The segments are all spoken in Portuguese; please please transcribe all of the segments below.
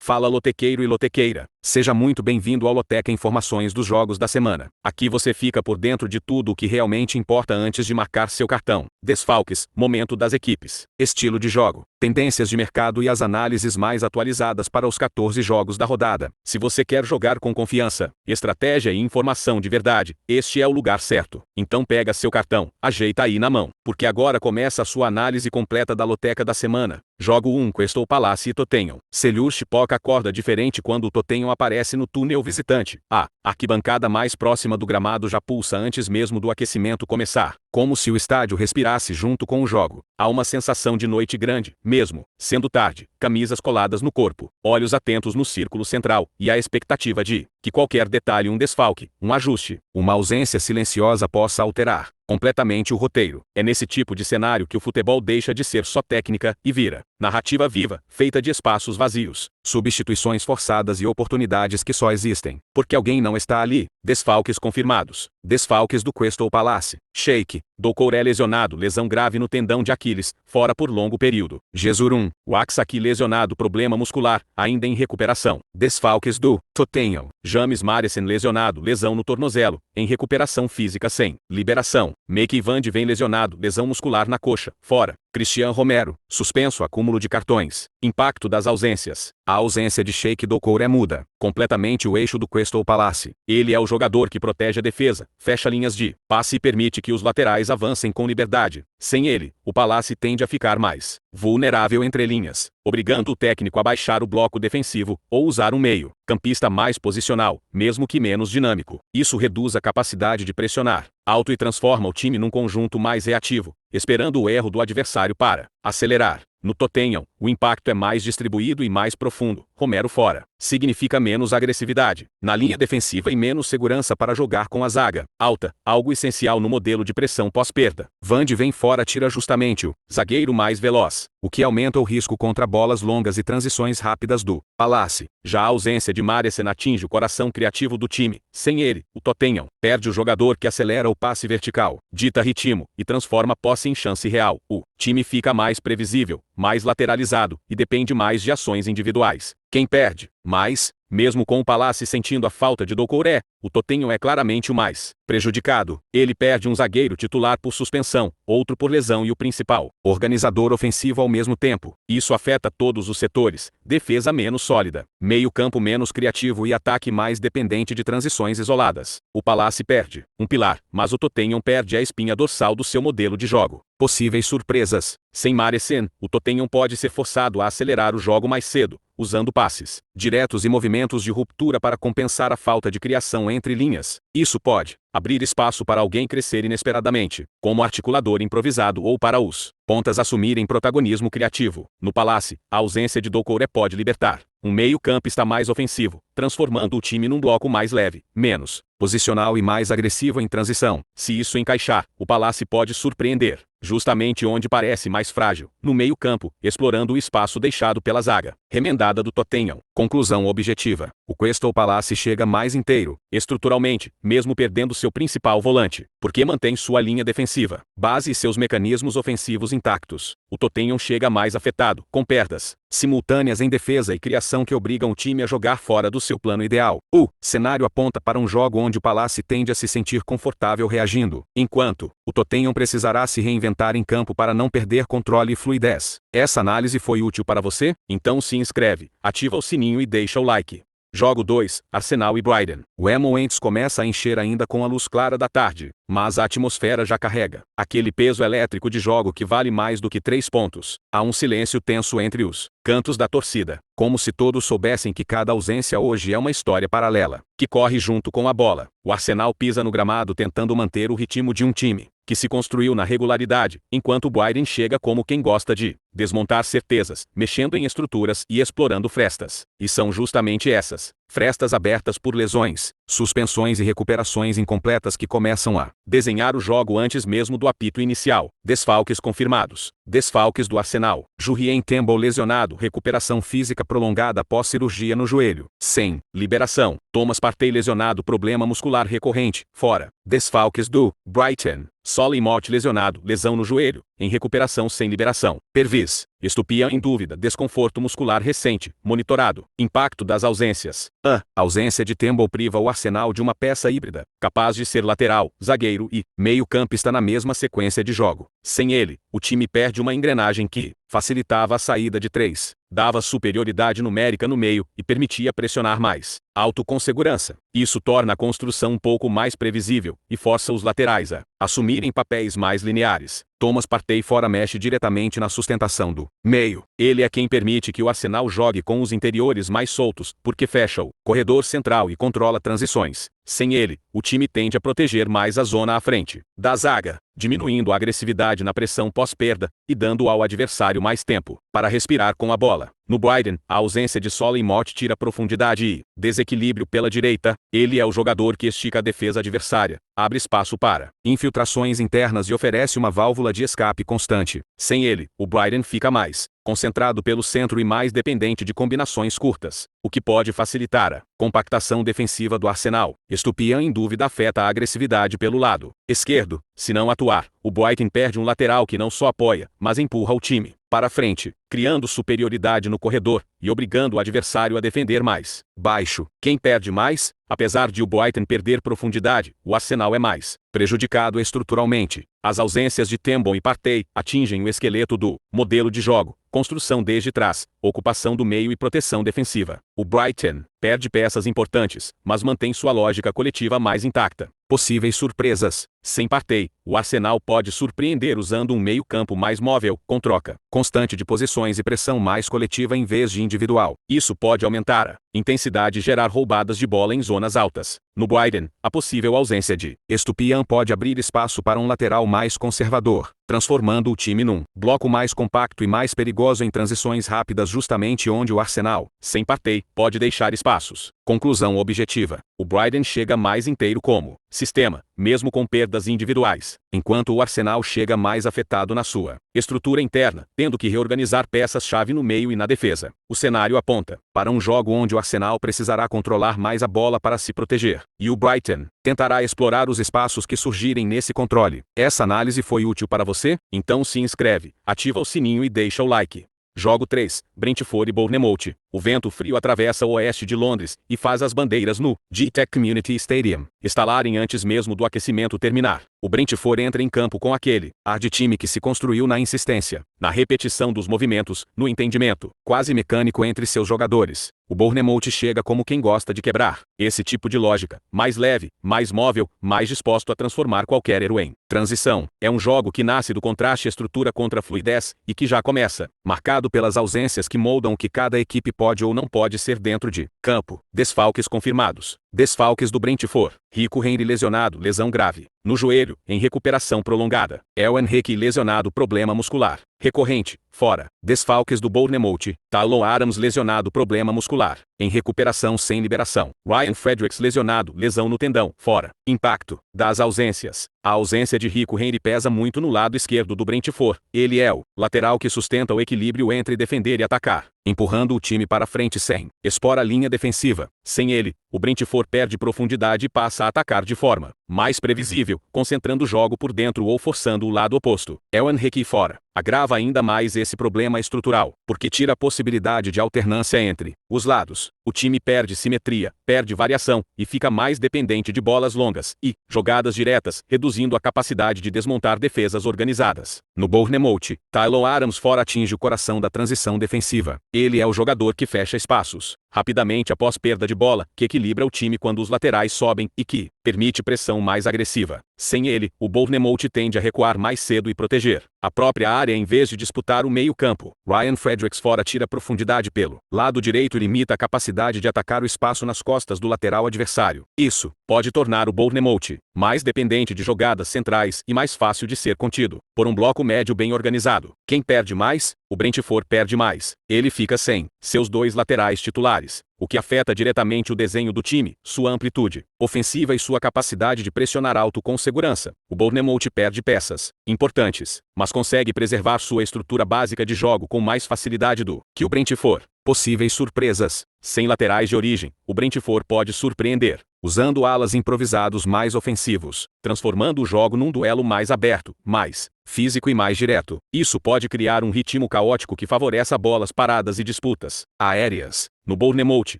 Fala lotequeiro e lotequeira, seja muito bem-vindo ao Loteca Informações dos Jogos da Semana. Aqui você fica por dentro de tudo o que realmente importa antes de marcar seu cartão. Desfalques, momento das equipes, estilo de jogo, tendências de mercado e as análises mais atualizadas para os 14 jogos da rodada. Se você quer jogar com confiança, estratégia e informação de verdade, este é o lugar certo. Então pega seu cartão, ajeita aí na mão, porque agora começa a sua análise completa da Loteca da Semana. Jogo 1: Crystal Palace e Tottenham. Selhurst Poca acorda diferente quando o Tottenham aparece no túnel visitante. A arquibancada mais próxima do gramado já pulsa antes mesmo do aquecimento começar, como se o estádio respirasse junto com o jogo. Há uma sensação de noite grande, mesmo sendo tarde, camisas coladas no corpo, olhos atentos no círculo central, e a expectativa de que qualquer detalhe, um desfalque, um ajuste, uma ausência silenciosa possa alterar completamente o roteiro. É nesse tipo de cenário que o futebol deixa de ser só técnica e vira narrativa viva, feita de espaços vazios, substituições forçadas e oportunidades que só existem porque alguém não está ali. Desfalques confirmados. Desfalques do Crystal Palace. Sheikh Doucouré lesionado, lesão grave no tendão de Aquiles, fora por longo período. Jesus Waxaki lesionado, problema muscular, ainda em recuperação. Desfalques do Tottenham. James Maddison lesionado, lesão no tornozelo, em recuperação física sem liberação. Mike Van de Ven lesionado, lesão muscular na coxa, fora. Cristian Romero, suspenso, acúmulo de cartões. Impacto das ausências. A ausência de Sheikh Doucouré muda completamente o eixo do Crystal Palace. Ele é o jogador que protege a defesa, fecha linhas de passe e permite que os laterais avancem com liberdade. Sem ele, o Palace tende a ficar mais vulnerável entre linhas, obrigando o técnico a baixar o bloco defensivo ou usar um meio-campista mais posicional, mesmo que menos dinâmico. Isso reduz a capacidade de pressionar alto e transforma o time num conjunto mais reativo, esperando o erro do adversário para acelerar. No Tottenham, o impacto é mais distribuído e mais profundo. Romero fora significa menos agressividade na linha defensiva e menos segurança para jogar com a zaga alta, algo essencial no modelo de pressão pós-perda. Van de Ven fora tira justamente o zagueiro mais veloz, o que aumenta o risco contra bolas longas e transições rápidas do Palace. Já a ausência de Maddison atinge o coração criativo do time. Sem ele, o Tottenham perde o jogador que acelera o passe vertical, dita ritmo e transforma posse em chance real. O time fica mais previsível, mais lateralizado e depende mais de ações individuais. Quem perde mais, mesmo com o Palace sentindo a falta de Doucouré, o Tottenham é claramente o mais prejudicado. Ele perde um zagueiro titular por suspensão, outro por lesão e o principal organizador ofensivo ao mesmo tempo. Isso afeta todos os setores: defesa menos sólida, meio-campo menos criativo e ataque mais dependente de transições isoladas. O Palace perde um pilar, mas o Tottenham perde a espinha dorsal do seu modelo de jogo. Possíveis surpresas. Sem Maddison, o Tottenham pode ser forçado a acelerar o jogo mais cedo, usando passes diretos e movimentos de ruptura para compensar a falta de criação entre linhas. Isso pode abrir espaço para alguém crescer inesperadamente, como articulador improvisado, ou para os pontas assumirem protagonismo criativo. No Palace, a ausência de Doucouré pode libertar um meio-campista mais ofensivo, transformando o time num bloco mais leve, menos posicional e mais agressivo em transição. Se isso encaixar, o Palace pode surpreender justamente onde parece mais frágil, no meio-campo, explorando o espaço deixado pela zaga remendada do Tottenham. Conclusão objetiva: o Crystal Palace chega mais inteiro, estruturalmente, mesmo perdendo seu principal volante, porque mantém sua linha defensiva, base e seus mecanismos ofensivos intactos. O Tottenham chega mais afetado, com perdas simultâneas em defesa e criação que obrigam o time a jogar fora do seu plano ideal. O cenário aponta para um jogo onde o Palace tende a se sentir confortável reagindo, enquanto o Tottenham precisará se reinventar em campo para não perder controle e fluidez. Essa análise foi útil para você? Então se inscreve, ativa o sininho e deixa o like. Jogo 2, Arsenal e Brighton. O Emirates começa a encher ainda com a luz clara da tarde, mas a atmosfera já carrega aquele peso elétrico de jogo que vale mais do que 3 pontos. Há um silêncio tenso entre os cantos da torcida, como se todos soubessem que cada ausência hoje é uma história paralela, que corre junto com a bola. O Arsenal pisa no gramado tentando manter o ritmo de um time que se construiu na regularidade, enquanto o Brighton chega como quem gosta de desmontar certezas, mexendo em estruturas e explorando frestas. E são justamente essas frestas abertas por lesões, suspensões e recuperações incompletas que começam a desenhar o jogo antes mesmo do apito inicial. Desfalques confirmados. Desfalques do Arsenal. Jurrien Temple lesionado. Recuperação física prolongada após cirurgia no joelho. Sem liberação. Thomas Partey lesionado. Problema muscular recorrente. Fora. Desfalques do Brighton. Solly Mott lesionado. Lesão no joelho. Em recuperação sem liberação. Pervis. Estupiñán em dúvida. Desconforto muscular recente. Monitorado. Impacto das ausências. A ausência de Temple priva o Arsenal de uma peça híbrida, capaz de ser lateral, zagueiro e meio-campista na mesma sequência de jogo. Sem ele, o time perde uma engrenagem que facilitava a saída de três, dava superioridade numérica no meio e permitia pressionar mais alto com segurança. Isso torna a construção um pouco mais previsível e força os laterais a assumirem papéis mais lineares. Thomas Partey fora mexe diretamente na sustentação do meio. Ele é quem permite que o Arsenal jogue com os interiores mais soltos, porque fecha o corredor central e controla transições. Sem ele, o time tende a proteger mais a zona à frente da zaga, diminuindo a agressividade na pressão pós-perda e dando ao adversário mais tempo para respirar com a bola. No Brighton, a ausência de Solly Mott tira profundidade e desequilíbrio pela direita. Ele é o jogador que estica a defesa adversária, abre espaço para infiltrações internas e oferece uma válvula de escape constante. Sem ele, o Brighton fica mais concentrado pelo centro e mais dependente de combinações curtas, o que pode facilitar a compactação defensiva do Arsenal. Estupiñán em dúvida afeta a agressividade pelo lado esquerdo. Se não atuar, o Brighton perde um lateral que não só apoia, mas empurra o time para frente, criando superioridade no corredor e obrigando o adversário a defender mais baixo. Quem perde mais? Apesar de o Brighton perder profundidade, o Arsenal é mais prejudicado estruturalmente. As ausências de Temple e Partey atingem o esqueleto do modelo de jogo, construção desde trás, ocupação do meio e proteção defensiva. O Brighton perde peças importantes, mas mantém sua lógica coletiva mais intacta. Possíveis surpresas. Sem Partey, o Arsenal pode surpreender usando um meio-campo mais móvel, com troca constante de posições e pressão mais coletiva em vez de individual. Isso pode aumentar a intensidade e gerar roubadas de bola em zonas altas. No Brighton, a possível ausência de Estupiñán pode abrir espaço para um lateral mais conservador, transformando o time num bloco mais compacto e mais perigoso em transições rápidas, justamente onde o Arsenal, sem Partey, pode deixar espaços. Conclusão objetiva. O Brighton chega mais inteiro como sistema, mesmo com perdas individuais, enquanto o Arsenal chega mais afetado na sua estrutura interna, tendo que reorganizar peças-chave no meio e na defesa. O cenário aponta para um jogo onde o Arsenal precisará controlar mais a bola para se proteger, e o Brighton tentará explorar os espaços que surgirem nesse controle. Essa análise foi útil para você? Então se inscreve, ativa o sininho e deixa o like. Jogo 3, Brentford e Bournemouth. O vento frio atravessa o oeste de Londres e faz as bandeiras no G-Tech Community Stadium estalarem antes mesmo do aquecimento terminar. O Brentford entra em campo com aquele ar de time que se construiu na insistência, na repetição dos movimentos, no entendimento quase mecânico entre seus jogadores. O Bournemouth chega como quem gosta de quebrar esse tipo de lógica, mais leve, mais móvel, mais disposto a transformar qualquer héroe em transição. É um jogo que nasce do contraste estrutura contra fluidez e que já começa marcado pelas ausências que moldam o que cada equipe pode ou não pode ser dentro de campo. Desfalques confirmados. Desfalques do Brentford. Rico Henry lesionado, lesão grave no joelho, em recuperação prolongada. El Henrique lesionado, problema muscular recorrente, fora. Desfalques do Bournemouth. Talon Adams lesionado, problema muscular em recuperação sem liberação. Ryan Fredericks lesionado, lesão no tendão, fora. Impacto das ausências. A ausência de Rico Henry pesa muito no lado esquerdo do Brentford. Ele é o lateral que sustenta o equilíbrio entre defender e atacar, empurrando o time para frente sem expor a linha defensiva. Sem ele, o Brentford perde profundidade e passa a atacar de forma mais previsível, concentrando o jogo por dentro ou forçando o lado oposto. El Henrique fora agrava ainda mais esse problema estrutural, porque tira a possibilidade de alternância entre os lados. O time perde simetria, perde variação e fica mais dependente de bolas longas e jogadas diretas, reduzindo a capacidade de desmontar defesas organizadas. No Bournemouth, Talon Adams fora atinge o coração da transição defensiva. Ele é o jogador que fecha espaços rapidamente após perda de bola, que equilibra o time quando os laterais sobem e que permite pressão mais agressiva. Sem ele, o Bournemouth tende a recuar mais cedo e proteger a própria área em vez de disputar o meio-campo. Ryan Fredericks fora tira profundidade pelo lado direito e limita a capacidade capacidade de atacar o espaço nas costas do lateral adversário. Isso pode tornar o Bournemouth mais dependente de jogadas centrais e mais fácil de ser contido por um bloco médio bem organizado. Quem perde mais? O Brentford perde mais. Ele fica sem seus dois laterais titulares, o que afeta diretamente o desenho do time, sua amplitude ofensiva e sua capacidade de pressionar alto com segurança. O Bournemouth perde peças importantes, mas consegue preservar sua estrutura básica de jogo com mais facilidade do que o Brentford. Possíveis surpresas. Sem laterais de origem, o Brentford pode surpreender, usando alas improvisados mais ofensivos, transformando o jogo num duelo mais aberto, mais físico e mais direto. Isso pode criar um ritmo caótico que favoreça bolas paradas e disputas aéreas. No Bournemouth,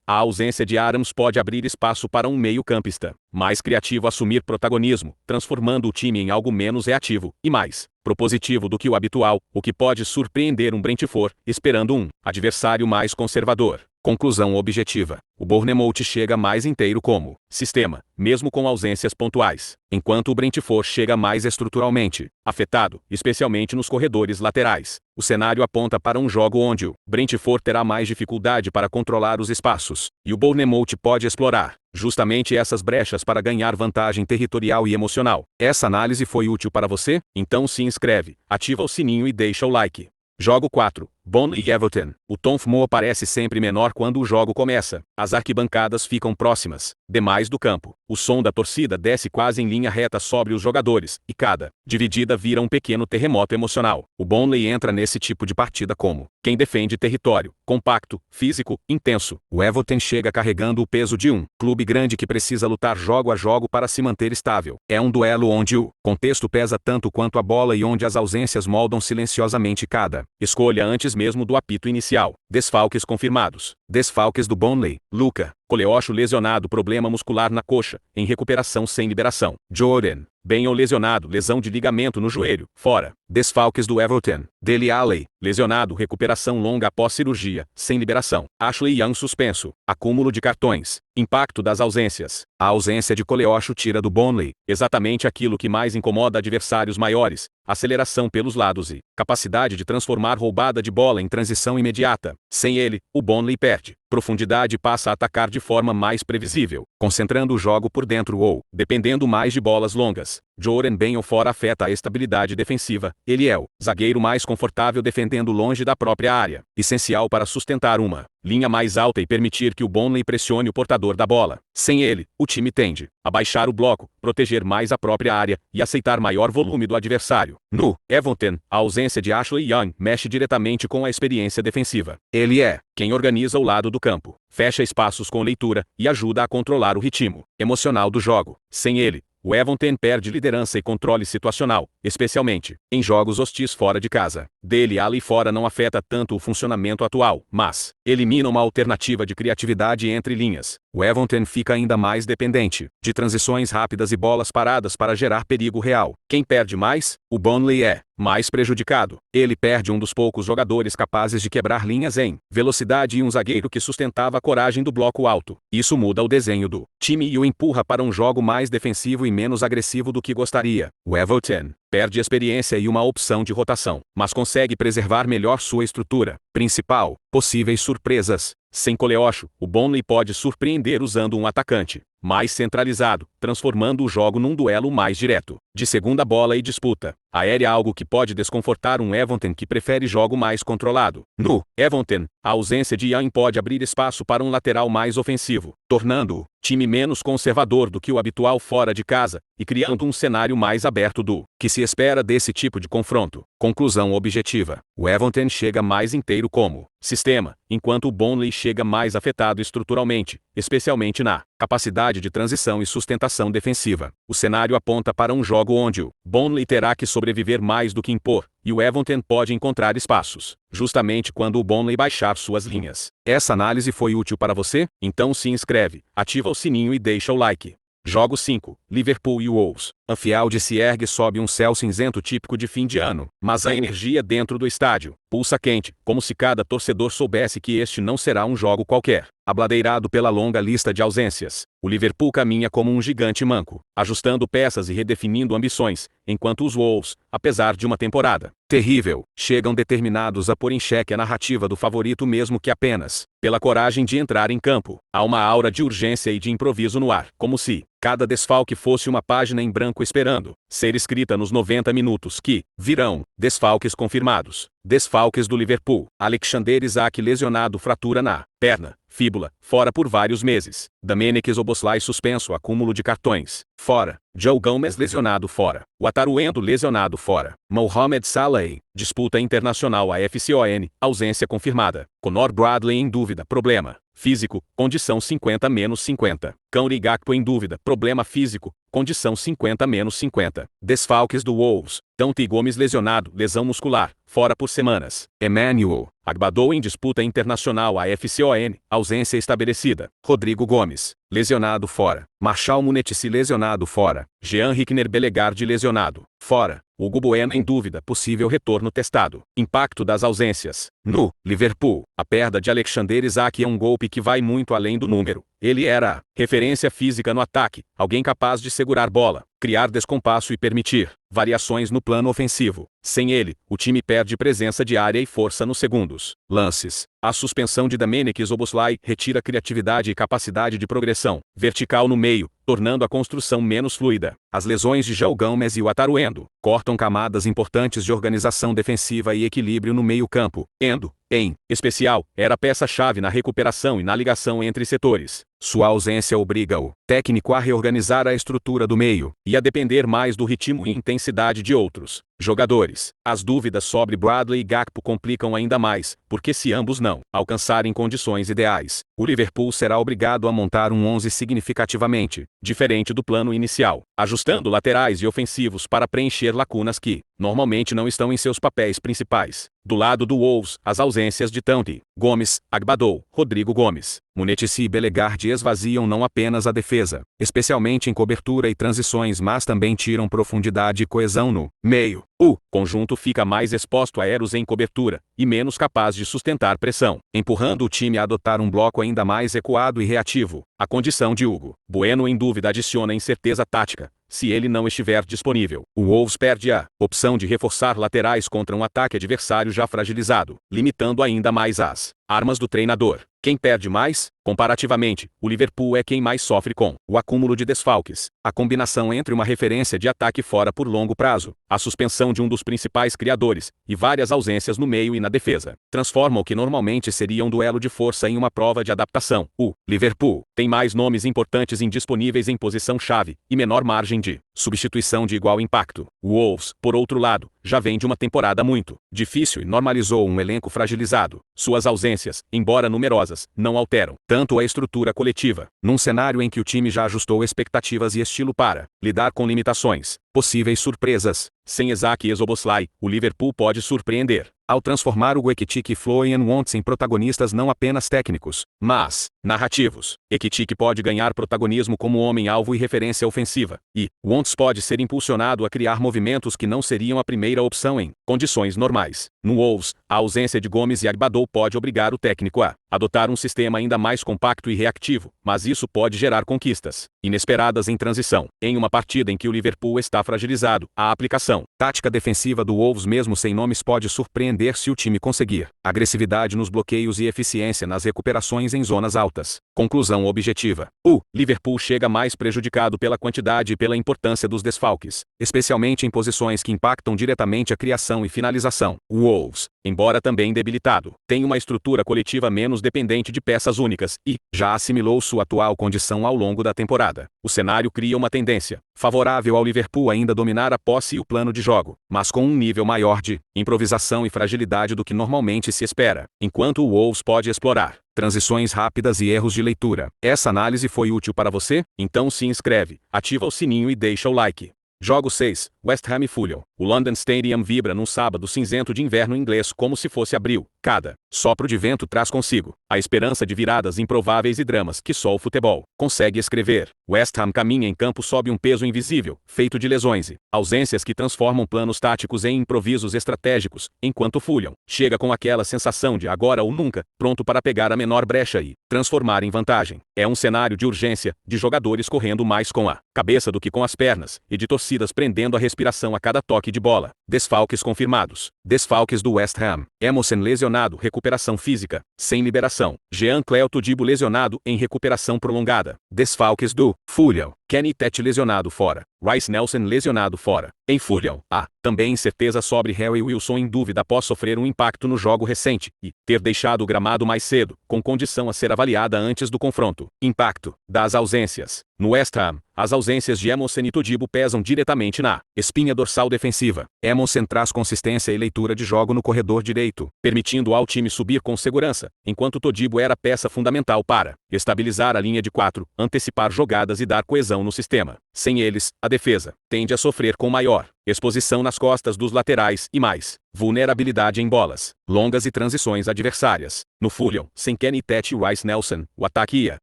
a ausência de Adams pode abrir espaço para um meio-campista mais criativo assumir protagonismo, transformando o time em algo menos reativo e mais propositivo do que o habitual, o que pode surpreender um Brentford, esperando um adversário mais conservador. Conclusão objetiva. O Bournemouth chega mais inteiro como sistema, mesmo com ausências pontuais, enquanto o Brentford chega mais estruturalmente afetado, especialmente nos corredores laterais. O cenário aponta para um jogo onde o Brentford terá mais dificuldade para controlar os espaços, e o Bournemouth pode explorar justamente essas brechas para ganhar vantagem territorial e emocional. Essa análise foi útil para você? Então se inscreve, ativa o sininho e deixa o like. Jogo 4. Burnley e Everton. O tom FMO parece sempre menor quando o jogo começa. As arquibancadas ficam próximas demais do campo. O som da torcida desce quase em linha reta sobre os jogadores, e cada dividida vira um pequeno terremoto emocional. O Burnley entra nesse tipo de partida como quem defende território, compacto, físico, intenso. O Everton chega carregando o peso de um clube grande que precisa lutar jogo a jogo para se manter estável. É um duelo onde o contexto pesa tanto quanto a bola e onde as ausências moldam silenciosamente cada escolha antes mesmo do apito inicial. Desfalques confirmados. Desfalques do Burnley. Luca Koleosho lesionado, problema muscular na coxa, em recuperação sem liberação. Jordan Bale lesionado, lesão de ligamento no joelho, fora. Desfalques do Everton. Dele Alli lesionado, recuperação longa após cirurgia, sem liberação. Ashley Young suspenso. Acúmulo de cartões. Impacto das ausências. A ausência de Koleosho tira do Burnley exatamente aquilo que mais incomoda adversários maiores: aceleração pelos lados e capacidade de transformar roubada de bola em transição imediata. Sem ele, o Burnley perde profundidade e passa a atacar de forma mais previsível, concentrando o jogo por dentro ou dependendo mais de bolas longas. Jordan bem ou fora afeta a estabilidade defensiva. Ele é o zagueiro mais confortável defendendo longe da própria área, essencial para sustentar uma linha mais alta e permitir que o Burnley pressione o portador da bola. Sem ele, o time tende a baixar o bloco, proteger mais a própria área e aceitar maior volume do adversário. No Everton, a ausência de Ashley Young mexe diretamente com a experiência defensiva. Ele é quem organiza o lado do campo, fecha espaços com leitura e ajuda a controlar o ritmo emocional do jogo. Sem ele, o Everton perde liderança e controle situacional, especialmente em jogos hostis fora de casa. Dele Alli fora não afeta tanto o funcionamento atual, mas elimina uma alternativa de criatividade entre linhas. O Everton fica ainda mais dependente de transições rápidas e bolas paradas para gerar perigo real. Quem perde mais? O Burnley é mais prejudicado. Ele perde um dos poucos jogadores capazes de quebrar linhas em velocidade e um zagueiro que sustentava a coragem do bloco alto. Isso muda o desenho do time e o empurra para um jogo mais defensivo e menos agressivo do que gostaria. O Everton perde experiência e uma opção de rotação, mas consegue preservar melhor sua estrutura principal. Possíveis surpresas. Sem Koleosho, o Burnley pode surpreender usando um atacante mais centralizado, transformando o jogo num duelo mais direto, de segunda bola e disputa aérea, algo que pode desconfortar um Everton que prefere jogo mais controlado. No Everton, a ausência de Young pode abrir espaço para um lateral mais ofensivo, tornando o time menos conservador do que o habitual fora de casa, e criando um cenário mais aberto do que se espera desse tipo de confronto. Conclusão objetiva. O Everton chega mais inteiro como sistema, enquanto o Burnley chega mais afetado estruturalmente, especialmente na capacidade de transição e sustentação defensiva. O cenário aponta para um jogo onde o Burnley terá que sobreviver mais do que impor, e o Everton pode encontrar espaços, justamente quando o Burnley baixar suas linhas. Essa análise foi útil para você? Então se inscreve, ativa o sininho e deixa o like. Jogo 5. Liverpool e Wolves. Anfield se ergue sob um céu cinzento típico de fim de ano, mas a energia dentro do estádio pulsa quente, como se cada torcedor soubesse que este não será um jogo qualquer. Abladeirado pela longa lista de ausências, o Liverpool caminha como um gigante manco, ajustando peças e redefinindo ambições, enquanto os Wolves, apesar de uma temporada terrível, chegam determinados a pôr em xeque a narrativa do favorito mesmo que apenas pela coragem de entrar em campo. Há uma aura de urgência e de improviso no ar, como se cada desfalque fosse uma página em branco esperando ser escrita nos 90 minutos que virão. Desfalques confirmados. Desfalques do Liverpool. Alexander Isak lesionado, fratura na perna, fíbula, fora por vários meses. Dominic Szoboszlai suspenso, acúmulo de cartões, fora. Joe Gomez lesionado, fora. Wataru lesionado, fora. Mohamed Salah, disputa internacional AFCON, ausência confirmada. Conor Bradley em dúvida, problema físico, condição 50-50. Cody Gakpo em dúvida, problema físico, condição 50-50. Desfalques do Wolves. Dante Gomes lesionado, lesão muscular, fora por semanas. Emmanuel Agbadou em disputa internacional AFCON, ausência estabelecida. Rodrigo Gomes, lesionado, fora. Marshal Munetsi lesionado, fora. Jean Rickner Bellegarde lesionado, fora. Hugo Bueno em dúvida, possível retorno testado. Impacto das ausências. No Liverpool, a perda de Alexander Isak é um golpe que vai muito além do número. Ele era a referência física no ataque, alguém capaz de segurar bola, criar descompasso e permitir variações no plano ofensivo. Sem ele, o time perde presença de área e força nos segundos lances. A suspensão de Dominic Szoboszlai retira criatividade e capacidade de progressão vertical no meio, tornando a construção menos fluida. As lesões de Joe Gomez e Wataru cortam camadas importantes de organização defensiva e equilíbrio no meio-campo. Endo, em especial, era peça-chave na recuperação e na ligação entre setores. Sua ausência obriga o técnico a reorganizar a estrutura do meio e a depender mais do ritmo e intensidade de outros jogadores. As dúvidas sobre Bradley e Gakpo complicam ainda mais, porque se ambos não alcançarem condições ideais, o Liverpool será obrigado a montar um 11 significativamente diferente do plano inicial, ajustando laterais e ofensivos para preencher lacunas que normalmente não estão em seus papéis principais. Do lado do Wolves, as ausências de Dante Gomes, Agbadou, Rodrigo Gomes, Munetsi e Bellegarde esvaziam não apenas a defesa, especialmente em cobertura e transições, mas também tiram profundidade e coesão no meio. O conjunto fica mais exposto a erros em cobertura e menos capaz de sustentar pressão, empurrando o time a adotar um bloco ainda mais recuado e reativo. A condição de Hugo Bueno em dúvida adiciona incerteza tática. Se ele não estiver disponível, o Wolves perde a opção de reforçar laterais contra um ataque adversário já fragilizado, limitando ainda mais as armas do treinador. Quem perde mais? Comparativamente, o Liverpool é quem mais sofre com o acúmulo de desfalques. A combinação entre uma referência de ataque fora por longo prazo, a suspensão de um dos principais criadores, e várias ausências no meio e na defesa, transforma o que normalmente seria um duelo de força em uma prova de adaptação. O Liverpool tem mais nomes importantes indisponíveis em posição-chave, e menor margem de substituição de igual impacto. O Wolves, por outro lado, já vem de uma temporada muito difícil e normalizou um elenco fragilizado. Suas ausências, embora numerosas, não alteram tanto a estrutura coletiva. Num cenário em que o time já ajustou expectativas e estilo para lidar com limitações, possíveis surpresas. Sem Isak e Szoboszlai, o Liverpool pode surpreender ao transformar o Ekitike e Florian Wirtz em protagonistas não apenas técnicos, mas narrativos. Ekitike pode ganhar protagonismo como homem-alvo e referência ofensiva, e Wirtz pode ser impulsionado a criar movimentos que não seriam a primeira opção em condições normais. No Wolves, a ausência de Gomes e Agbadou pode obrigar o técnico a adotar um sistema ainda mais compacto e reativo, mas isso pode gerar conquistas inesperadas em transição. Em uma partida em que o Liverpool está fragilizado, a aplicação tática defensiva do Wolves mesmo sem nomes pode surpreender se o time conseguir agressividade nos bloqueios e eficiência nas recuperações em zonas altas. Conclusão objetiva. O Liverpool chega mais prejudicado pela quantidade e pela importância dos desfalques, especialmente em posições que impactam diretamente a criação e finalização. O Wolves, embora também debilitado, tem uma estrutura coletiva menos dependente de peças únicas e já assimilou sua atual condição ao longo da temporada. O cenário cria uma tendência favorável ao Liverpool ainda dominar a posse e o plano de jogo, mas com um nível maior de improvisação e fragilidade do que normalmente se espera, enquanto o Wolves pode explorar transições rápidas e erros de leitura. Essa análise foi útil para você? Então se inscreve, ativa o sininho e deixa o like. Jogo 6. West Ham e Fulham. O London Stadium vibra num sábado cinzento de inverno inglês como se fosse abril. Cada sopro de vento traz consigo a esperança de viradas improváveis e dramas que só o futebol consegue escrever. West Ham caminha em campo sob um peso invisível, feito de lesões e ausências que transformam planos táticos em improvisos estratégicos, enquanto Fulham chega com aquela sensação de agora ou nunca, pronto para pegar a menor brecha e transformar em vantagem. É um cenário de urgência, de jogadores correndo mais com a cabeça do que com as pernas, e de torcidas prendendo a respiração a cada toque de bola. Desfalques confirmados. Desfalques do West Ham. Emerson lesionado, recuperação física, sem liberação. Jean-Claude Todibo lesionado, em recuperação prolongada. Desfalques do Fulham. Kenny Tete lesionado fora. Rice Nelson lesionado fora. Em Fulham, há também incerteza sobre Harry Wilson em dúvida após sofrer um impacto no jogo recente e ter deixado o gramado mais cedo, com condição a ser avaliada antes do confronto. Impacto das ausências. No West Ham, as ausências de Emerson e Todibo pesam diretamente na espinha dorsal defensiva. Emerson traz consistência e leitura de jogo no corredor direito, permitindo ao time subir com segurança, enquanto Todibo era peça fundamental para estabilizar a linha de 4, antecipar jogadas e dar coesão no sistema. Sem eles, a defesa tende a sofrer com maior exposição nas costas dos laterais e mais vulnerabilidade em bolas longas e transições adversárias. No Fulham, sem Kenny Tete e Rice Nelson, o ataque e a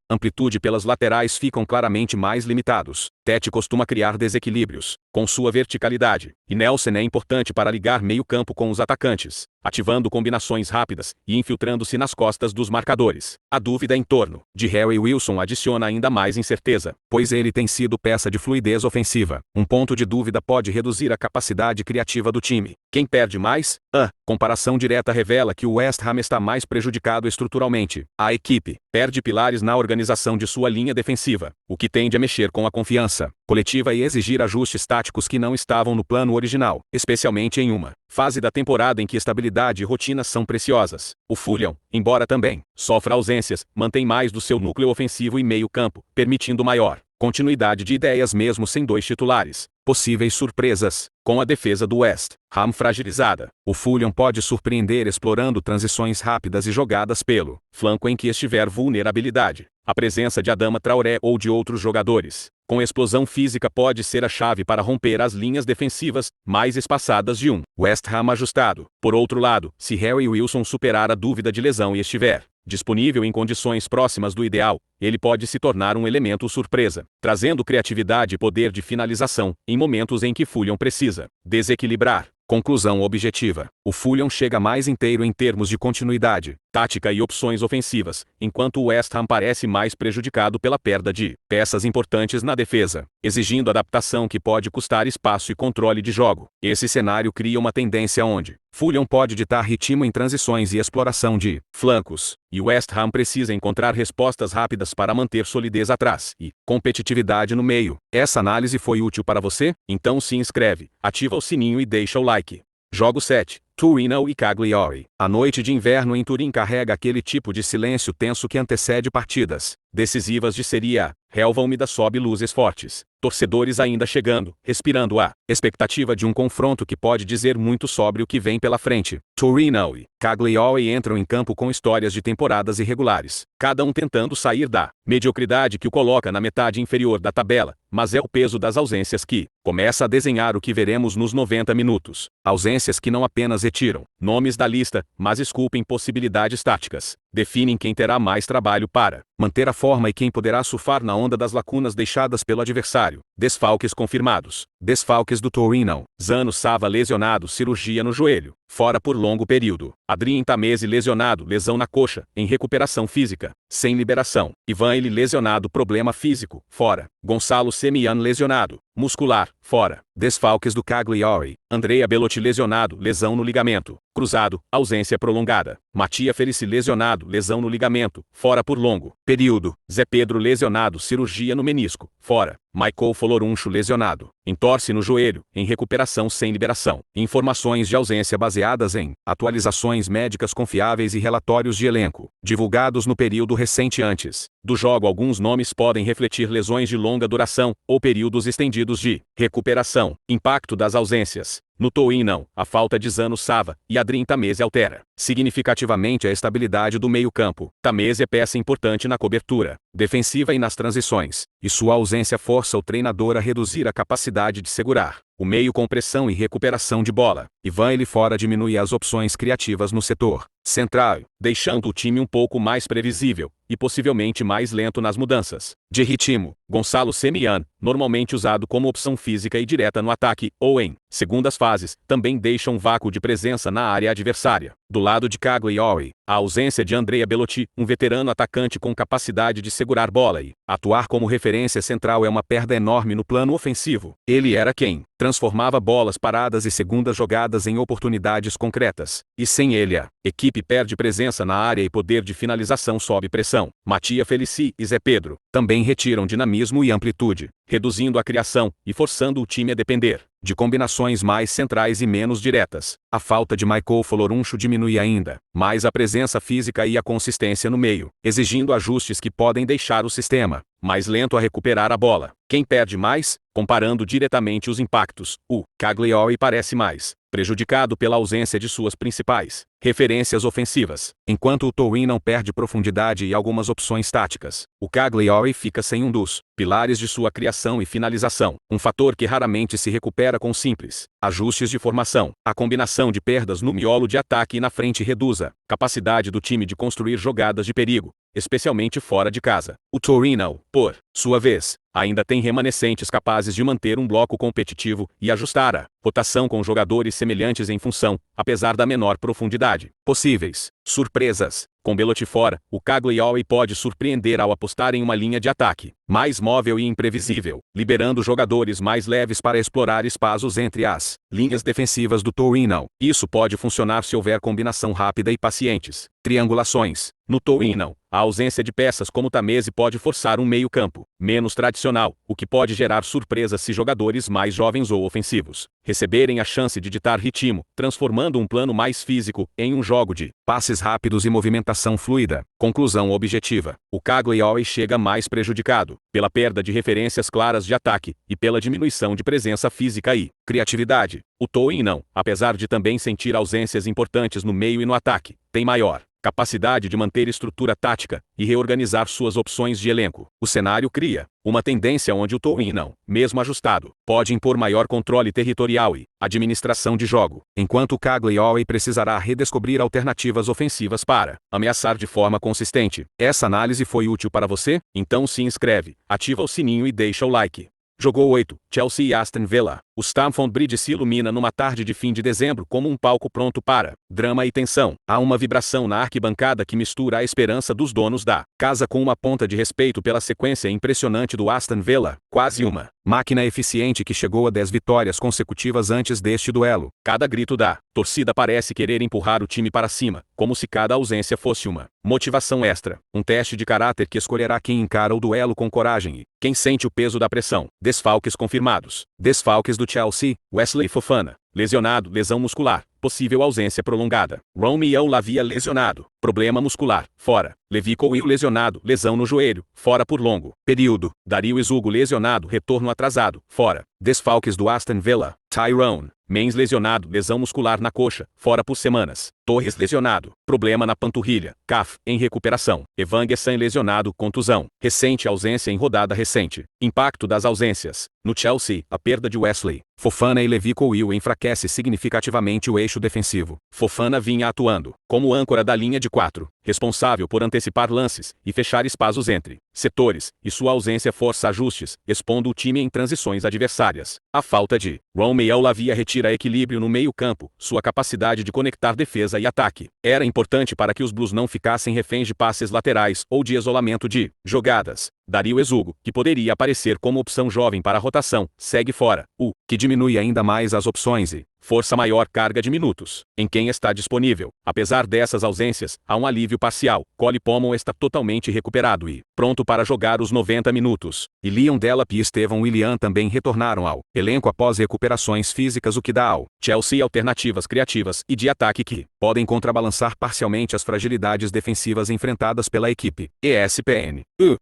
amplitude pelas laterais ficam claramente mais limitados. Tete costuma criar desequilíbrios com sua verticalidade, e Nelson é importante para ligar meio-campo com os atacantes, ativando combinações rápidas e infiltrando-se nas costas dos marcadores. A dúvida em torno de Harry Wilson adiciona ainda mais incerteza, pois ele tem sido peça de fluidez ofensiva. Um ponto de dúvida pode reduzir a capacidade criativa do time. Quem perde mais? A comparação direta revela que o West Ham está mais prejudicado estruturalmente. A equipe perde pilares na organização de sua linha defensiva, o que tende a mexer com a confiança coletiva e exigir ajustes táticos que não estavam no plano original, especialmente em uma fase da temporada em que estabilidade e rotina são preciosas. O Fulham, embora também sofra ausências, mantém mais do seu núcleo ofensivo e meio-campo, permitindo maior continuidade de ideias mesmo sem dois titulares. Possíveis surpresas. Com a defesa do West Ham fragilizada, o Fulham pode surpreender explorando transições rápidas e jogadas pelo flanco em que estiver vulnerabilidade. A presença de Adama Traoré ou de outros jogadores com explosão física pode ser a chave para romper as linhas defensivas mais espaçadas de um West Ham ajustado. Por outro lado, se Harry Wilson superar a dúvida de lesão e estiver disponível em condições próximas do ideal, ele pode se tornar um elemento surpresa, trazendo criatividade e poder de finalização em momentos em que Fulham precisa desequilibrar. Conclusão objetiva. O Fulham chega mais inteiro em termos de continuidade, tática e opções ofensivas, enquanto o West Ham parece mais prejudicado pela perda de peças importantes na defesa, exigindo adaptação que pode custar espaço e controle de jogo. Esse cenário cria uma tendência onde Fulham pode ditar ritmo em transições e exploração de flancos, e West Ham precisa encontrar respostas rápidas para manter solidez atrás e competitividade no meio. Essa análise foi útil para você? Então se inscreve, ativa o sininho e deixa o like. Jogo 7. Torino e Cagliari. A noite de inverno em Turim carrega aquele tipo de silêncio tenso que antecede partidas decisivas de Série A. Relva úmida sob luzes fortes. Torcedores ainda chegando, respirando a expectativa de um confronto que pode dizer muito sobre o que vem pela frente. Torino e Cagliari entram em campo com histórias de temporadas irregulares, cada um tentando sair da mediocridade que o coloca na metade inferior da tabela, mas é o peso das ausências que começa a desenhar o que veremos nos 90 minutos. Ausências que não apenas retiram nomes da lista, mas esculpem possibilidades táticas. Definem quem terá mais trabalho para manter a forma e quem poderá surfar na onda das lacunas deixadas pelo adversário. Desfalques confirmados. Desfalques do Torino. Zano Sava lesionado, cirurgia no joelho, fora por longo período. Adrien Tameze lesionado, lesão na coxa, em recuperação física, sem liberação. Ivan Eli lesionado, problema físico, fora. Gonçalo Semian lesionado, muscular, fora. Desfalques do Cagliari. Andrea Belotti lesionado, lesão no ligamento cruzado, ausência prolongada. Mattia Felici lesionado, lesão no ligamento, fora por longo período. Zé Pedro lesionado, cirurgia no menisco, fora. Michael Foloruncho lesionado, entorse no joelho, em recuperação sem liberação. Informações de ausência baseadas em atualizações médicas confiáveis e relatórios de elenco, divulgados no período recente antes do jogo. Alguns nomes podem refletir lesões de longa duração, ou períodos estendidos de recuperação. Impacto das ausências. No Torino, a falta de Zano Sava e Adrien Tameze altera significativamente a estabilidade do meio-campo. Tameze é peça importante na cobertura defensiva e nas transições, e sua ausência força o treinador a reduzir a capacidade de segurar o meio com pressão e recuperação de bola. Ivan ele fora diminui as opções criativas no setor central, deixando o time um pouco mais previsível e possivelmente mais lento nas mudanças de ritmo. Gonçalo Semian, normalmente usado como opção física e direta no ataque ou em segundas fases, também deixa um vácuo de presença na área adversária. Do lado de Cagliari, a ausência de Andrea Belotti, um veterano atacante com capacidade de segurar bola e atuar como referência central, é uma perda enorme no plano ofensivo. Ele era quem transformava bolas paradas e segundas jogadas em oportunidades concretas, e sem ele a equipe perde presença na área e poder de finalização sob pressão. Matia Felici e Zé Pedro também retiram dinamismo e amplitude, reduzindo a criação e forçando o time a depender de combinações mais centrais e menos diretas. A falta de Michael Foloruncho diminui ainda mais a presença física e a consistência no meio, exigindo ajustes que podem deixar o sistema mais lento a recuperar a bola. Quem perde mais? Comparando diretamente os impactos, o Cagliari parece mais prejudicado pela ausência de suas principais referências ofensivas. Enquanto o Torino perde profundidade e algumas opções táticas, o Cagliari fica sem um dos pilares de sua criação e finalização, um fator que raramente se recupera com simples ajustes de formação. A combinação de perdas no miolo de ataque e na frente reduz a capacidade do time de construir jogadas de perigo, especialmente fora de casa. O Torino, por sua vez, ainda tem remanescentes capazes de manter um bloco competitivo e ajustar a rotação com jogadores semelhantes em função, apesar da menor profundidade. Possíveis surpresas. Com Belotti fora, o Cagliari pode surpreender ao apostar em uma linha de ataque mais móvel e imprevisível, liberando jogadores mais leves para explorar espaços entre as linhas defensivas do Torino. Isso pode funcionar se houver combinação rápida e pacientes triangulações. No Torino, a ausência de peças como Tameze pode forçar um meio-campo menos tradicional, o que pode gerar surpresas se jogadores mais jovens ou ofensivos receberem a chance de ditar ritmo, transformando um plano mais físico em um jogo de passes rápidos e movimentação fluida. Conclusão objetiva: o Cagliari chega mais prejudicado pela perda de referências claras de ataque e pela diminuição de presença física e criatividade. O Torino, apesar de também sentir ausências importantes no meio e no ataque, tem maior capacidade de manter estrutura tática e reorganizar suas opções de elenco. O cenário cria uma tendência onde o Torino, mesmo ajustado, pode impor maior controle territorial e administração de jogo, enquanto o Cagliari precisará redescobrir alternativas ofensivas para ameaçar de forma consistente. Essa análise foi útil para você? Então se inscreve, ativa o sininho e deixa o like. Jogou 8, Chelsea e Aston Villa. O Stamford Bridge se ilumina numa tarde de fim de dezembro como um palco pronto para drama e tensão. Há uma vibração na arquibancada que mistura a esperança dos donos da casa com uma ponta de respeito pela sequência impressionante do Aston Villa, quase uma máquina eficiente que chegou a 10 vitórias consecutivas antes deste duelo. Cada grito da torcida parece querer empurrar o time para cima, como se cada ausência fosse uma motivação extra, um teste de caráter que escolherá quem encara o duelo com coragem e quem sente o peso da pressão. Desfalques confirmados. Desfalques do Chelsea: Wesley Fofana, lesionado, lesão muscular, possível ausência prolongada. Romeo Lavia lesionado, problema muscular, fora. Levi Colwill lesionado, lesão no joelho, fora por longo período. Dario Ezugo lesionado, retorno atrasado, fora. Desfalques do Aston Villa: Tyrone Mings lesionado, lesão muscular na coxa, fora por semanas. Torres lesionado, problema na panturrilha, CAF, em recuperação. Evan Gessan lesionado, contusão, recente ausência em rodada recente. Impacto das ausências. No Chelsea, a perda de Wesley Fofana e Levi Colwill enfraquece significativamente o eixo defensivo. Fofana vinha atuando como âncora da linha de 4, responsável por antecipar lances e fechar espaços entre setores, e sua ausência força ajustes, expondo o time em transições adversárias. A falta de Romeo Lavia retira equilíbrio no meio-campo, sua capacidade de conectar defesa e ataque. Era importante para que os Blues não ficassem reféns de passes laterais ou de isolamento de jogadas. Dario Ezugo, que poderia aparecer como opção jovem para a rotação, segue fora, o que diminui ainda mais as opções e força maior carga de minutos em quem está disponível. Apesar dessas ausências, há um alívio parcial. Cole Pommon está totalmente recuperado e pronto para jogar os 90 minutos. E Leon Delap e Steven Willian também retornaram ao elenco após recuperações físicas, o que dá ao Chelsea alternativas criativas e de ataque que podem contrabalançar parcialmente as fragilidades defensivas enfrentadas pela equipe. ESPN.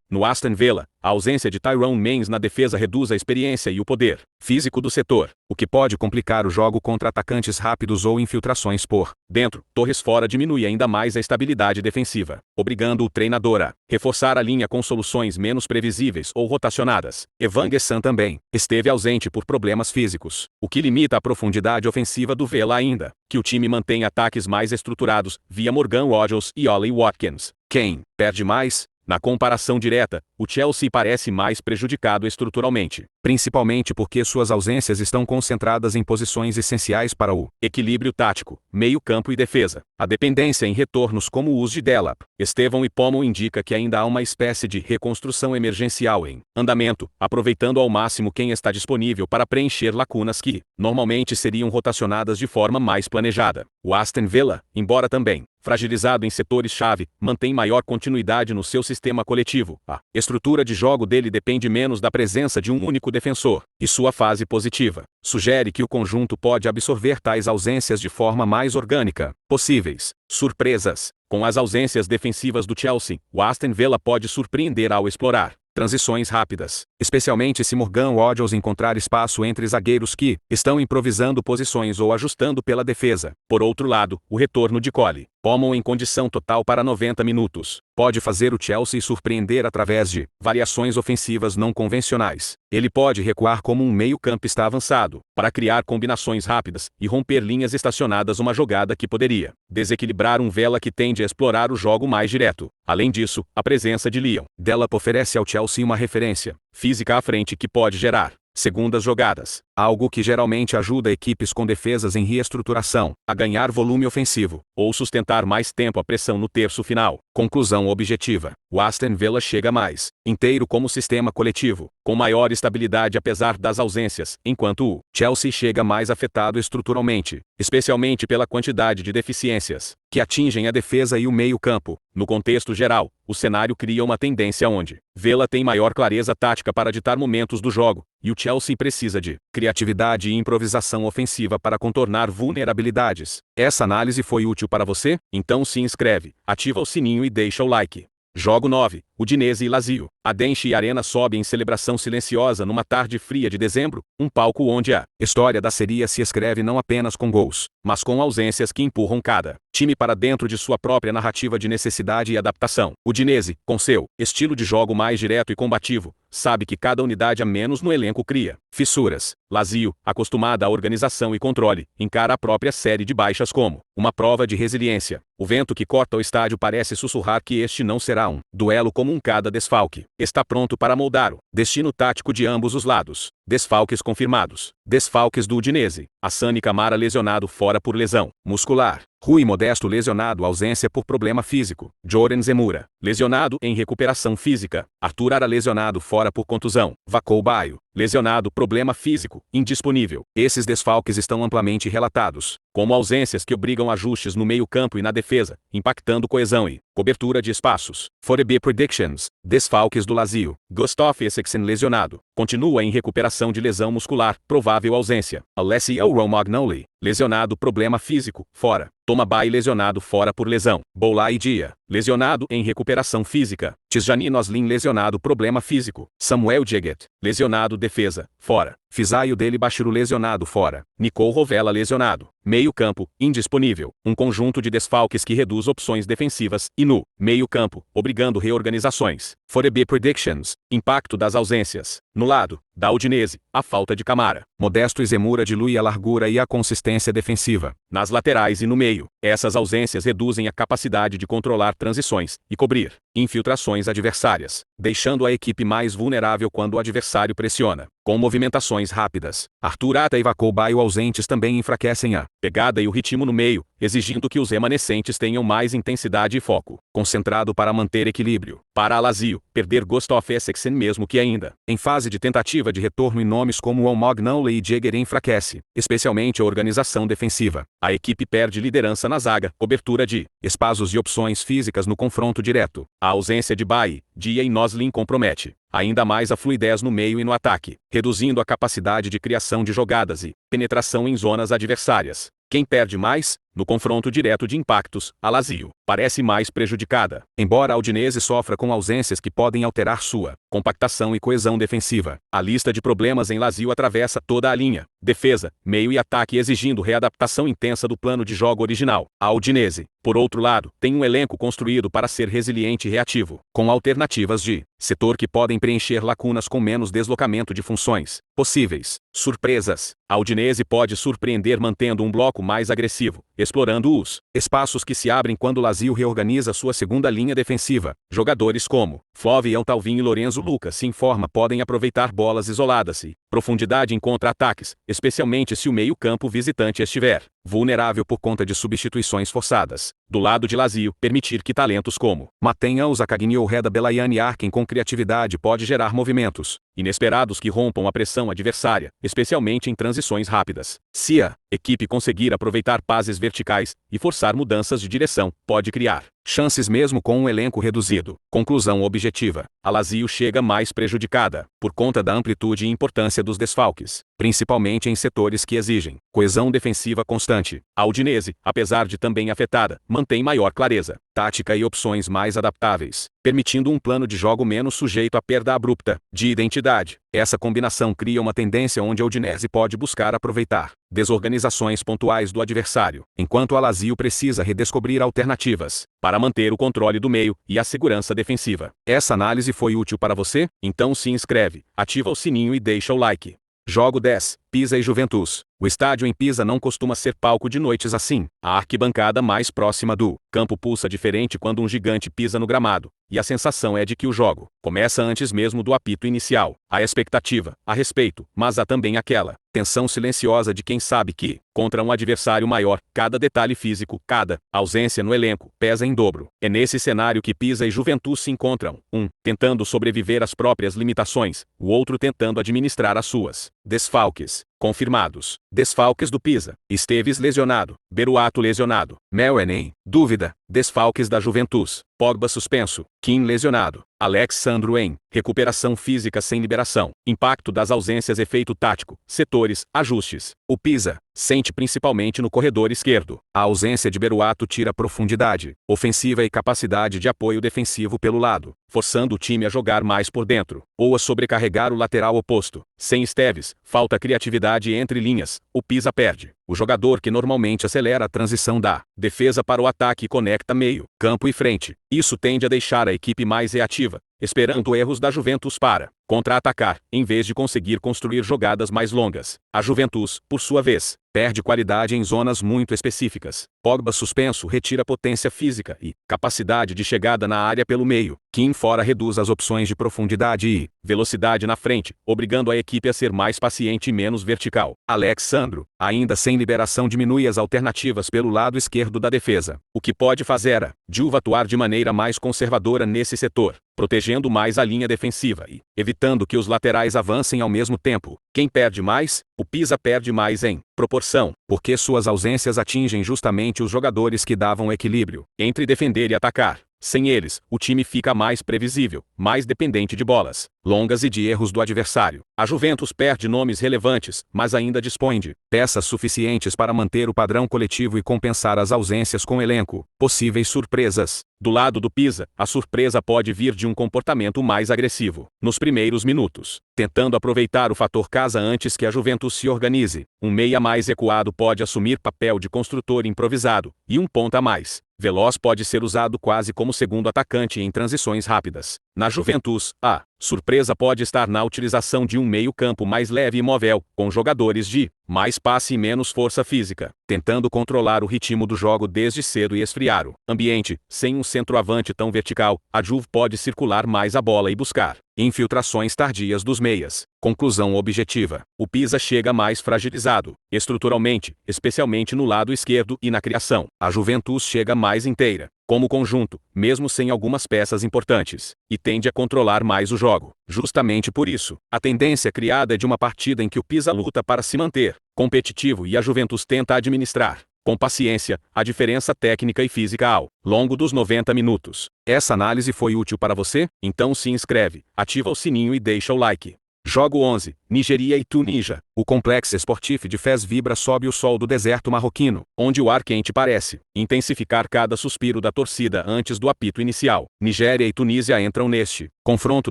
No Aston Villa, a ausência de Tyrone Mings na defesa reduz a experiência e o poder físico do setor, o que pode complicar o jogo contra atacantes rápidos ou infiltrações por dentro. Torres fora diminui ainda mais a estabilidade defensiva, obrigando o treinador a reforçar a linha com soluções menos previsíveis ou rotacionadas. Evan Gessan também esteve ausente por problemas físicos, o que limita a profundidade ofensiva do Villa, ainda que o time mantém ataques mais estruturados via Morgan Rogers e Ollie Watkins. Quem perde mais? Na comparação direta, o Chelsea parece mais prejudicado estruturalmente, principalmente porque suas ausências estão concentradas em posições essenciais para o equilíbrio tático, meio-campo e defesa. A dependência em retornos como o uso de Delap, Steven e Pommon indica que ainda há uma espécie de reconstrução emergencial em andamento, aproveitando ao máximo quem está disponível para preencher lacunas que normalmente seriam rotacionadas de forma mais planejada. O Aston Villa, embora também fragilizado em setores-chave, mantém maior continuidade no seu sistema coletivo. A estrutura de jogo dele depende menos da presença de um único defensor, e sua fase positiva sugere que o conjunto pode absorver tais ausências de forma mais orgânica. Possíveis surpresas. Com as ausências defensivas do Chelsea, o Aston Villa pode surpreender ao explorar transições rápidas, especialmente se Morgan Rogers encontrar espaço entre zagueiros que estão improvisando posições ou ajustando pela defesa. Por outro lado, o retorno de Cole Pommon em condição total para 90 minutos pode fazer o Chelsea surpreender através de variações ofensivas não convencionais. Ele pode recuar como um meio-campista avançado, para criar combinações rápidas e romper linhas estacionadas, uma jogada que poderia desequilibrar um Villa que tende a explorar o jogo mais direto. Além disso, a presença de Leon Delap oferece ao Chelsea uma referência física à frente que pode gerar segundas jogadas, algo que geralmente ajuda equipes com defesas em reestruturação a ganhar volume ofensivo, ou sustentar mais tempo a pressão no terço final. Conclusão objetiva: o Aston Villa chega mais inteiro como sistema coletivo, com maior estabilidade apesar das ausências, enquanto o Chelsea chega mais afetado estruturalmente, especialmente pela quantidade de deficiências que atingem a defesa e o meio-campo. No contexto geral, o cenário cria uma tendência onde Villa tem maior clareza tática para ditar momentos do jogo, e o Chelsea precisa de criatividade e improvisação ofensiva para contornar vulnerabilidades. Essa análise foi útil para você? Então se inscreve, ativa o sininho e deixa o like. Jogo 9. Udinese e Lazio. A Denchi Arena sobe em celebração silenciosa numa tarde fria de dezembro, um palco onde a história da Série A se escreve não apenas com gols, mas com ausências que empurram cada time para dentro de sua própria narrativa de necessidade e adaptação. Udinese, com seu estilo de jogo mais direto e combativo, sabe que cada unidade a menos no elenco cria fissuras. Lazio, acostumada à organização e controle, encara a própria série de baixas como uma prova de resiliência. O vento que corta o estádio parece sussurrar que este não será um duelo comum. Cada desfalque está pronto para moldar o destino tático de ambos os lados. Desfalques confirmados. Desfalques do Udinese: Hassani Camara lesionado fora por lesão muscular. Rui Modesto lesionado, ausência por problema físico. Joren Zemura lesionado, em recuperação física. Arthur Ara lesionado, fora por contusão. Vacou Baio lesionado, problema físico, indisponível. Esses desfalques estão amplamente relatados como ausências que obrigam ajustes no meio-campo e na defesa, impactando coesão e cobertura de espaços. ForeB Predictions: desfalques do Lazio. Gustav Esseksen lesionado, continua em recuperação de lesão muscular, provável ausência. Alessio Romagnoli lesionado, problema físico, fora. Tomabai lesionado, fora por lesão. Boulay Dia lesionado, em recuperação física. Tijani Noslin lesionado, problema físico. Samuel Jeget lesionado, defesa, fora. Fisaio Dele Bashiru lesionado, fora. Nicole Rovella lesionado. Meio-campo, indisponível. Um conjunto de desfalques que reduz opções defensivas e no meio-campo, obrigando reorganizações. ForeB Predictions: impacto das ausências. No lado da Udinese, a falta de Camara. Modesto e Zemura dilui a largura e a consistência defensiva. Nas laterais e no meio, essas ausências reduzem a capacidade de controlar transições e cobrir infiltrações adversárias, deixando a equipe mais vulnerável quando o adversário pressiona. Com movimentações rápidas, Arthur Ata e Vacou Baio ausentes também enfraquecem a pegada e o ritmo no meio, exigindo que os remanescentes tenham mais intensidade e foco, concentrado para manter equilíbrio. Para a Lazio, perder Gustav Esseksen mesmo que ainda em fase de tentativa de retorno e nomes como Almognaule e Jäger enfraquece, especialmente a organização defensiva. A equipe perde liderança na zaga, cobertura de espaços e opções físicas no confronto direto. A ausência de Bailly, Dia e Noslin compromete ainda mais a fluidez no meio e no ataque, reduzindo a capacidade de criação de jogadas e penetração em zonas adversárias. Quem perde mais? No confronto direto de impactos, a Lazio parece mais prejudicada, embora a Udinese sofra com ausências que podem alterar sua compactação e coesão defensiva. A lista de problemas em Lazio atravessa toda a linha, defesa, meio e ataque, exigindo readaptação intensa do plano de jogo original. A Udinese, por outro lado, tem um elenco construído para ser resiliente e reativo, com alternativas de setor que podem preencher lacunas com menos deslocamento de funções possíveis. Surpresas. A Udinese pode surpreender mantendo um bloco mais agressivo, explorando os espaços que se abrem quando o Lazio reorganiza sua segunda linha defensiva. Jogadores como Flóvio Talvin e Lorenzo Lucas em forma podem aproveitar bolas isoladas e profundidade em contra-ataques, especialmente se o meio-campo visitante estiver vulnerável por conta de substituições forçadas. Do lado de Lazio, permitir que talentos como Matenha Uzakagni ou Reda Belayani arquem com criatividade pode gerar movimentos inesperados que rompam a pressão adversária, especialmente em transições rápidas. Se a equipe conseguir aproveitar passes verticais e forçar mudanças de direção, pode criar chances mesmo com um elenco reduzido. Conclusão objetiva. A Lazio chega mais prejudicada, por conta da amplitude e importância dos desfalques, principalmente em setores que exigem coesão defensiva constante. A Udinese, apesar de também afetada, mantém maior clareza tática e opções mais adaptáveis, permitindo um plano de jogo menos sujeito à perda abrupta de identidade. Essa combinação cria uma tendência onde a Udinese pode buscar aproveitar desorganizações pontuais do adversário, enquanto a Lazio precisa redescobrir alternativas para manter o controle do meio e a segurança defensiva. Essa análise foi útil para você? Então se inscreve, ativa o sininho e deixa o like. Jogo 10. Pisa e Juventus. O estádio em Pisa não costuma ser palco de noites assim. A arquibancada mais próxima do campo pulsa diferente quando um gigante pisa no gramado, e a sensação é de que o jogo começa antes mesmo do apito inicial. Há expectativa a respeito, mas há também aquela tensão silenciosa de quem sabe que, contra um adversário maior, cada detalhe físico, cada ausência no elenco, pesa em dobro. É nesse cenário que Pisa e Juventus se encontram, um tentando sobreviver às próprias limitações, o outro tentando administrar as suas. Desfalques confirmados. Desfalques do Pisa. Esteves lesionado. Beruato lesionado. Melenen, dúvida. Desfalques da Juventus. Pogba suspenso. Kim lesionado. Alexandro em recuperação física sem liberação. Impacto das ausências, efeito tático. Setores, ajustes. O Pisa sente principalmente no corredor esquerdo. A ausência de Beruato tira profundidade ofensiva e capacidade de apoio defensivo pelo lado, forçando o time a jogar mais por dentro, ou a sobrecarregar o lateral oposto. Sem Esteves, falta criatividade entre linhas. O Pisa perde o jogador que normalmente acelera a transição da defesa para o ataque e conecta meio, campo e frente. Isso tende a deixar a equipe mais reativa, esperando erros da Juventus para contra-atacar, em vez de conseguir construir jogadas mais longas. A Juventus, por sua vez, perde qualidade em zonas muito específicas. Pogba suspenso retira potência física e capacidade de chegada na área pelo meio. Kim fora reduz as opções de profundidade e velocidade na frente, obrigando a equipe a ser mais paciente e menos vertical. Alexandro, ainda sem liberação, diminui as alternativas pelo lado esquerdo da defesa. O que pode fazer a Juve atuar de maneira mais conservadora nesse setor, protegendo mais a linha defensiva e evitando que os laterais avancem ao mesmo tempo. Quem perde mais? O Pisa perde mais em proporção, porque suas ausências atingem justamente os jogadores que davam equilíbrio entre defender e atacar. Sem eles, o time fica mais previsível, mais dependente de bolas longas e de erros do adversário. A Juventus perde nomes relevantes, mas ainda dispõe de peças suficientes para manter o padrão coletivo e compensar as ausências com elenco. Possíveis surpresas. Do lado do Pisa, a surpresa pode vir de um comportamento mais agressivo nos primeiros minutos, tentando aproveitar o fator casa antes que a Juventus se organize. Um meia mais recuado pode assumir papel de construtor improvisado, e um ponta mais veloz pode ser usado quase como segundo atacante em transições rápidas. Na Juventus, a surpresa pode estar na utilização de um meio-campo mais leve e móvel, com jogadores de mais passe e menos força física, tentando controlar o ritmo do jogo desde cedo e esfriar o ambiente. Sem um centroavante tão vertical, a Juve pode circular mais a bola e buscar infiltrações tardias dos meias. Conclusão objetiva: o Pisa chega mais fragilizado, estruturalmente, especialmente no lado esquerdo e na criação. A Juventus chega mais inteira, como conjunto, mesmo sem algumas peças importantes, e tende a controlar mais o jogo. Justamente por isso, a tendência criada é de uma partida em que o Pisa luta para se manter competitivo e a Juventus tenta administrar, com paciência, a diferença técnica e física ao longo dos 90 minutos. Essa análise foi útil para você? Então se inscreve, ativa o sininho e deixa o like. Jogo 11, Nigéria e Tunísia. O Complexo Sportif de Fez vibra sob o sol do deserto marroquino, onde o ar quente parece intensificar cada suspiro da torcida antes do apito inicial. Nigéria e Tunísia entram neste confronto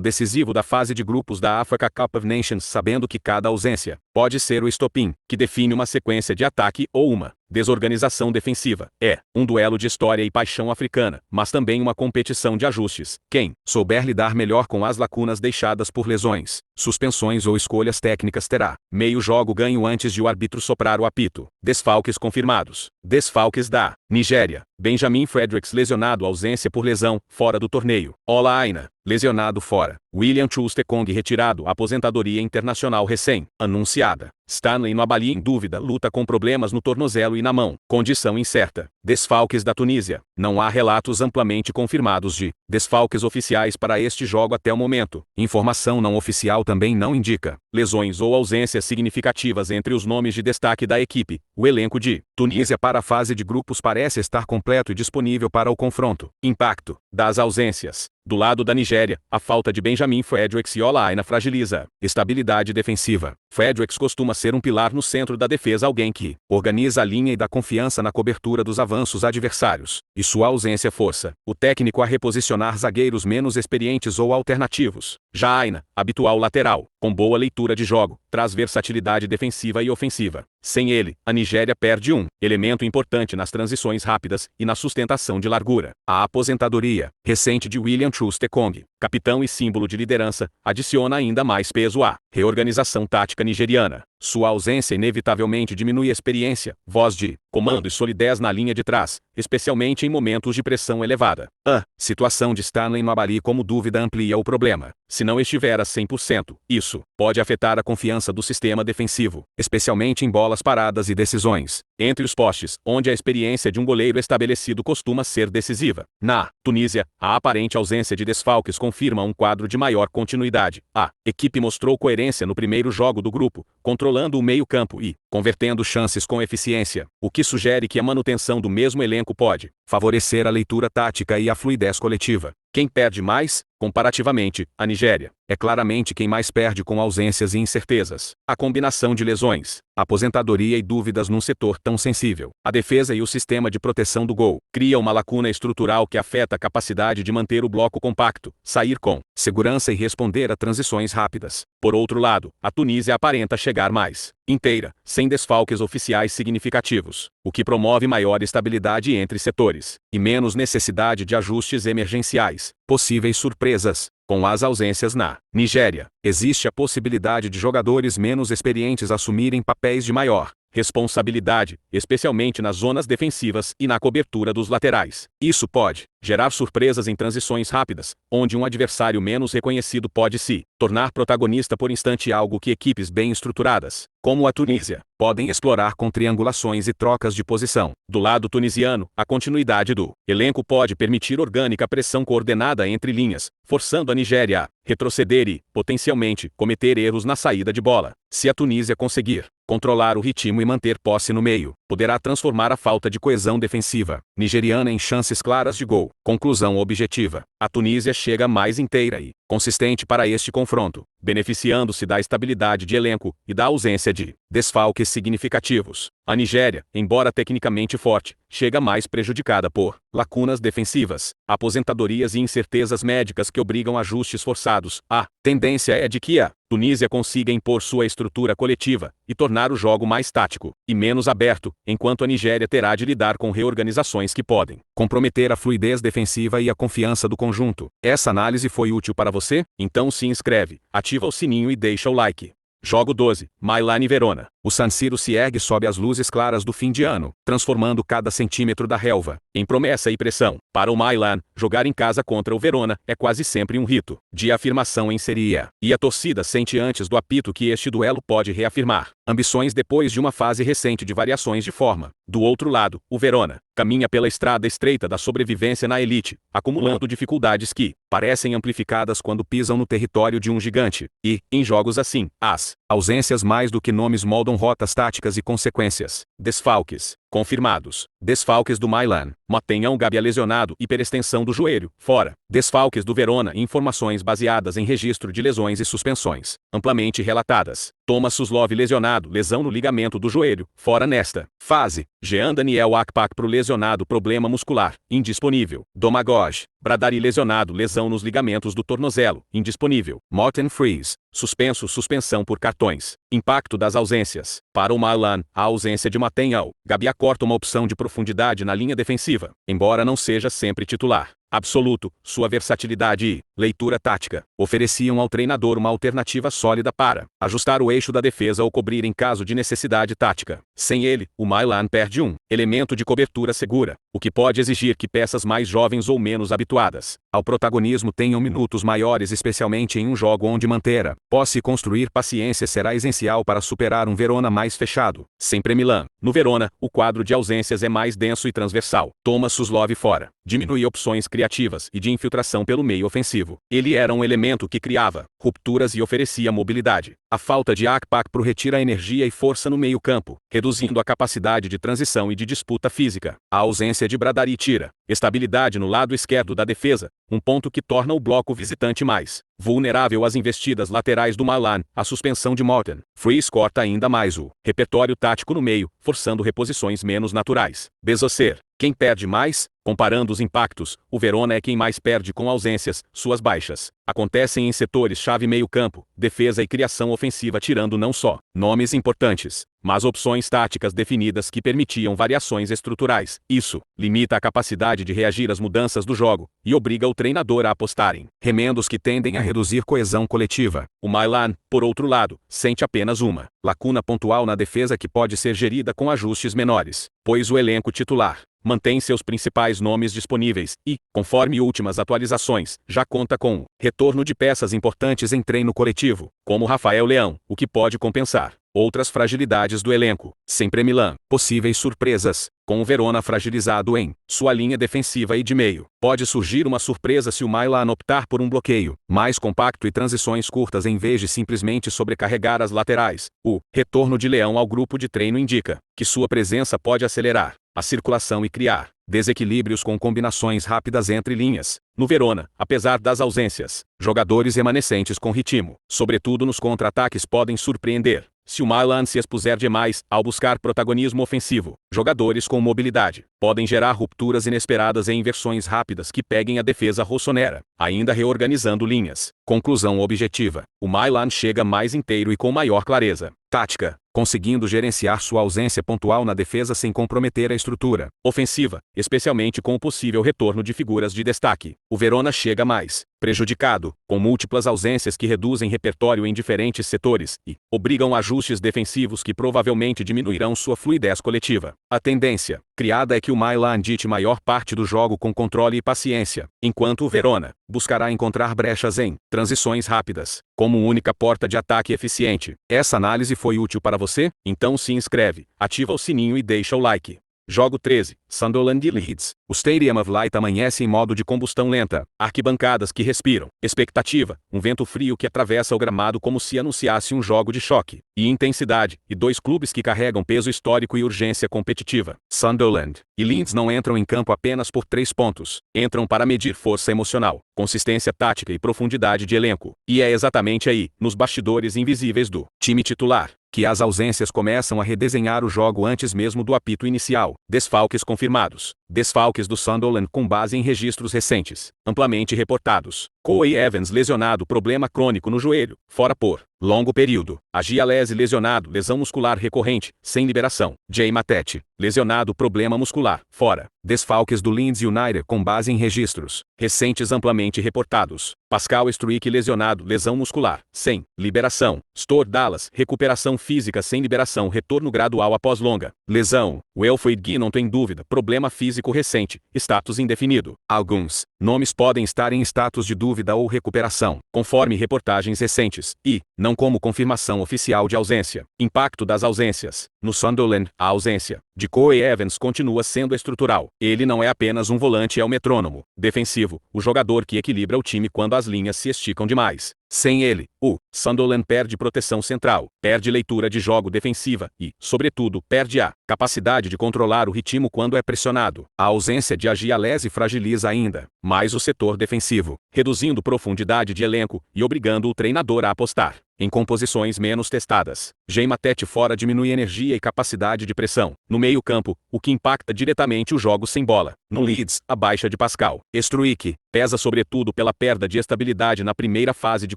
decisivo da fase de grupos da Africa Cup of Nations sabendo que cada ausência pode ser o estopim que define uma sequência de ataque ou uma desorganização defensiva. É um duelo de história e paixão africana, mas também uma competição de ajustes. Quem souber lidar melhor com as lacunas deixadas por lesões, suspensões ou escolhas técnicas terá meio jogo ganho antes de o árbitro soprar o apito. Desfalques confirmados. Desfalques da Nigéria: Benjamin Fredericks lesionado, ausência por lesão, fora do torneio. Ola Aina, lesionado, fora. William Troost-Ekong retirado, aposentadoria internacional recém-anunciada. Stanley Nwabali em dúvida, luta com problemas no tornozelo e na mão, condição incerta. Desfalques da Tunísia: não há relatos amplamente confirmados de desfalques oficiais para este jogo até o momento. Informação não oficial também não indica lesões ou ausências significativas entre os nomes de destaque da equipe. O elenco de Tunísia para a fase de grupos parece estar completo e disponível para o confronto. Impacto das ausências: do lado da Nigéria, a falta de Benjamin Fredericks e Ola Aina fragiliza estabilidade defensiva. Fredericks costuma ser um pilar no centro da defesa, alguém que organiza a linha e dá confiança na cobertura dos avanços adversários, e sua ausência força o técnico a reposicionar zagueiros menos experientes ou alternativos. Já Aina, habitual lateral, com boa leitura de jogo, traz versatilidade defensiva e ofensiva. Sem ele, a Nigéria perde um elemento importante nas transições rápidas e na sustentação de largura. A aposentadoria recente de William Troost-Ekong, capitão e símbolo de liderança, adiciona ainda mais peso à reorganização tática nigeriana. Sua ausência inevitavelmente diminui a experiência, voz de comando e solidez na linha de trás, especialmente em momentos de pressão elevada. A situação de Stanley Nwabali como dúvida amplia o problema. Se não estiver a 100%, isso pode afetar a confiança do sistema defensivo, especialmente em bolas paradas e decisões entre os postes, onde a experiência de um goleiro estabelecido costuma ser decisiva. Na Tunísia, a aparente ausência de desfalques confirma um quadro de maior continuidade. A equipe mostrou coerência no primeiro jogo do grupo, controlando o meio-campo e convertendo chances com eficiência, o que sugere que a manutenção do mesmo elenco pode favorecer a leitura tática e a fluidez coletiva. Quem perde mais? Comparativamente, a Nigéria é claramente quem mais perde com ausências e incertezas. A combinação de lesões, aposentadoria e dúvidas num setor tão sensível, a defesa e o sistema de proteção do gol, cria uma lacuna estrutural que afeta a capacidade de manter o bloco compacto, sair com segurança e responder a transições rápidas. Por outro lado, a Tunísia aparenta chegar mais inteira, sem desfalques oficiais significativos, o que promove maior estabilidade entre setores e menos necessidade de ajustes emergenciais. Possíveis surpresas: com as ausências na Nigéria, existe a possibilidade de jogadores menos experientes assumirem papéis de maior responsabilidade, especialmente nas zonas defensivas e na cobertura dos laterais. Isso pode gerar surpresas em transições rápidas, onde um adversário menos reconhecido pode se tornar protagonista por instante, algo que equipes bem estruturadas, como a Tunísia, podem explorar com triangulações e trocas de posição. Do lado tunisiano, a continuidade do elenco pode permitir orgânica pressão coordenada entre linhas, forçando a Nigéria a retroceder e, potencialmente, cometer erros na saída de bola. Se a Tunísia conseguir controlar o ritmo e manter posse no meio, poderá transformar a falta de coesão defensiva nigeriana em chances claras de gol. Conclusão objetiva: a Tunísia chega mais inteira e consistente para este confronto, beneficiando-se da estabilidade de elenco e da ausência de desfalques significativos. A Nigéria, embora tecnicamente forte, chega mais prejudicada por lacunas defensivas, aposentadorias e incertezas médicas que obrigam ajustes forçados. A tendência é de que a Tunísia consiga impor sua estrutura coletiva e tornar o jogo mais tático e menos aberto, enquanto a Nigéria terá de lidar com reorganizações que podem comprometer a fluidez defensiva e a confiança do conjunto. Essa análise foi útil para você? Então se inscreve, ativa o sininho e deixa o like. Jogo 12, Milan e Verona. O San Siro se ergue sob as luzes claras do fim de ano, transformando cada centímetro da relva em promessa e pressão. Para o Milan, jogar em casa contra o Verona é quase sempre um rito de afirmação em Série A. E a torcida sente antes do apito que este duelo pode reafirmar ambições depois de uma fase recente de variações de forma. Do outro lado, o Verona caminha pela estrada estreita da sobrevivência na elite, acumulando dificuldades que parecem amplificadas quando pisam no território de um gigante. E, em jogos assim, as ausências mais do que nomes moldam rotas táticas e consequências. Desfalques confirmados. Desfalques do Milan: Matenhão Gabia lesionado, hiperextensão do joelho, fora. Desfalques do Verona: informações baseadas em registro de lesões e suspensões, amplamente relatadas. Thomas Suslov lesionado, lesão no ligamento do joelho, fora nesta fase. Jean Daniel Akpakpro lesionado, problema muscular, indisponível. Domagoj Bradari lesionado, lesão nos ligamentos do tornozelo, indisponível. Morten Fries suspenso, suspensão por cartões. Impacto das ausências. Para o Milan, a ausência de Matenhão Gabia corta uma opção de profundidade na linha defensiva, embora não seja sempre titular absoluto. Sua versatilidade e leitura tática ofereciam ao treinador uma alternativa sólida para ajustar o eixo da defesa ou cobrir em caso de necessidade tática. Sem ele, o Milan perde um elemento de cobertura segura, o que pode exigir que peças mais jovens ou menos habituadas ao protagonismo tenham minutos maiores, especialmente em um jogo onde manter a posse e construir paciência será essencial para superar um Verona mais fechado. Sempre Milan. No Verona, o quadro de ausências é mais denso e transversal. Thomas Suslov fora diminui opções criativas e de infiltração pelo meio ofensivo. Ele era um elemento que criava rupturas e oferecia mobilidade. A falta de Akpakpro retira energia e força no meio-campo, reduzindo a capacidade de transição e de disputa física. A ausência de Bradari tira estabilidade no lado esquerdo da defesa, um ponto que torna o bloco visitante mais vulnerável às investidas laterais do Milan. A suspensão de Morten Fries corta ainda mais o repertório tático no meio, forçando reposições menos naturais. Bezocer: quem perde mais? Comparando os impactos, o Verona é quem mais perde com ausências. Suas baixas acontecem em setores-chave: meio-campo, defesa e criação ofensiva, tirando não só nomes importantes, mas opções táticas definidas que permitiam variações estruturais. Isso limita a capacidade de reagir às mudanças do jogo e obriga o treinador a apostar em remendos que tendem a reduzir coesão coletiva. O Milan, por outro lado, sente apenas uma lacuna pontual na defesa que pode ser gerida com ajustes menores, pois o elenco titular mantém seus principais nomes disponíveis e, conforme últimas atualizações, já conta com o retorno de peças importantes em treino coletivo, como Rafael Leão, o que pode compensar outras fragilidades do elenco. Sempre Milan. Possíveis surpresas. Com o Verona fragilizado em sua linha defensiva e de meio, pode surgir uma surpresa se o Milan optar por um bloqueio mais compacto e transições curtas em vez de simplesmente sobrecarregar as laterais. O retorno de Leão ao grupo de treino indica que sua presença pode acelerar a circulação e criar desequilíbrios com combinações rápidas entre linhas. No Verona, apesar das ausências, jogadores remanescentes com ritmo, sobretudo nos contra-ataques, podem surpreender. Se o Milan se expuser demais ao buscar protagonismo ofensivo, jogadores com mobilidade podem gerar rupturas inesperadas e inversões rápidas que peguem a defesa rossonera, ainda reorganizando linhas. Conclusão objetiva: o Milan chega mais inteiro e com maior clareza tática, conseguindo gerenciar sua ausência pontual na defesa sem comprometer a estrutura ofensiva, especialmente com o possível retorno de figuras de destaque. O Verona chega mais prejudicado, com múltiplas ausências que reduzem repertório em diferentes setores e obrigam ajustes defensivos que provavelmente diminuirão sua fluidez coletiva. A tendência criada é que o Milan dite maior parte do jogo com controle e paciência, enquanto o Verona buscará encontrar brechas em transições rápidas, como única porta de ataque eficiente. Essa análise foi útil para você? Então se inscreve, ativa o sininho e deixa o like. Jogo 13, Sunderland e Leeds. O Stadium of Light amanhece em modo de combustão lenta, arquibancadas que respiram, expectativa, um vento frio que atravessa o gramado como se anunciasse um jogo de choque e intensidade, e dois clubes que carregam peso histórico e urgência competitiva. Sunderland e Leeds não entram em campo apenas por 3 pontos, entram para medir força emocional, consistência tática e profundidade de elenco. E é exatamente aí, nos bastidores invisíveis do time titular, que as ausências começam a redesenhar o jogo antes mesmo do apito inicial. Desfalques confirmados. Desfalques do Sunderland com base em registros recentes, amplamente reportados. Corey Evans lesionado, problema crônico no joelho, fora por longo período. Agialese lesionado, lesão muscular recorrente, sem liberação. Jay Matete, lesionado, problema muscular, fora. Desfalques do Leeds United com base em registros recentes amplamente reportados. Pascal Struijk lesionado, lesão muscular, sem liberação. Stuart Dallas, recuperação física sem liberação, retorno gradual após longa lesão. Wilfried Guinan tem dúvida, problema físico recente, status indefinido. Alguns nomes podem estar em status de dúvida ou recuperação, conforme reportagens recentes, e não como confirmação oficial de ausência. Impacto das ausências. No Sunderland, a ausência de Corey Evans continua sendo estrutural. Ele não é apenas um volante, é o metrônomo defensivo, o jogador que equilibra o time quando as linhas se esticam demais. Sem ele, o Sunderland perde proteção central, perde leitura de jogo defensiva e, sobretudo, perde a capacidade de controlar o ritmo quando é pressionado. A ausência de Agialese fragiliza ainda mais o setor defensivo, reduzindo profundidade de elenco e obrigando o treinador a apostar em composições menos testadas. Jay Matete fora diminui energia e capacidade de pressão no meio-campo, o que impacta diretamente o jogo sem bola. No Leeds, a baixa de Pascal Struijk pesa sobretudo pela perda de estabilidade na primeira fase de